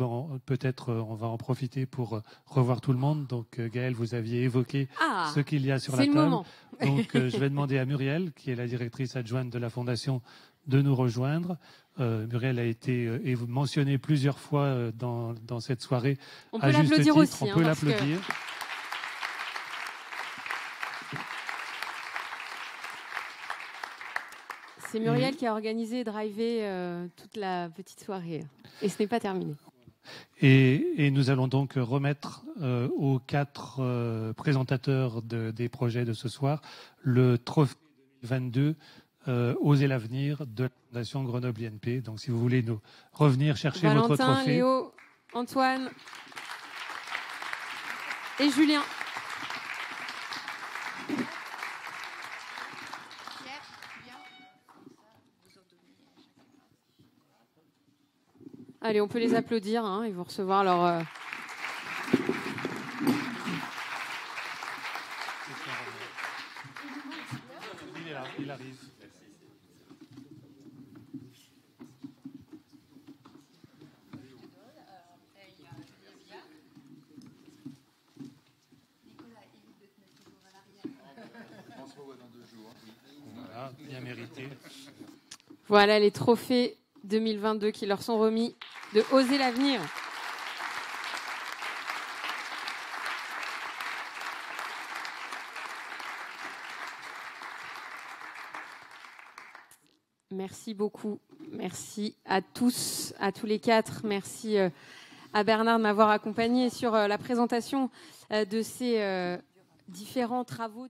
peut-être on va en profiter pour revoir tout le monde. Donc Gaëlle, vous aviez évoqué ce qu'il y a sur la table. Moment. Donc je vais demander à Muriel, qui est la directrice adjointe de la Fondation, de nous rejoindre. Muriel a été mentionnée plusieurs fois dans cette soirée. On peut l'applaudir aussi. On peut l'applaudir. C'est Muriel qui a organisé et drivé toute la petite soirée. Et ce n'est pas terminé. Et nous allons donc remettre aux 4 présentateurs des projets de ce soir le trophée 2022 Oser l'avenir de la Fondation Grenoble INP. Donc si vous voulez nous revenir chercher votre trophée. Valentin, Léo, Antoine et Julien. Allez, on peut les applaudir, hein, ils vont recevoir leur... Il arrive. Voilà, bien mérité. Voilà les trophées 2022 qui leur sont remis de Oser l'avenir. Merci beaucoup. Merci à tous, à tous les 4. Merci à Bernard de m'avoir accompagné sur la présentation de ces différents travaux.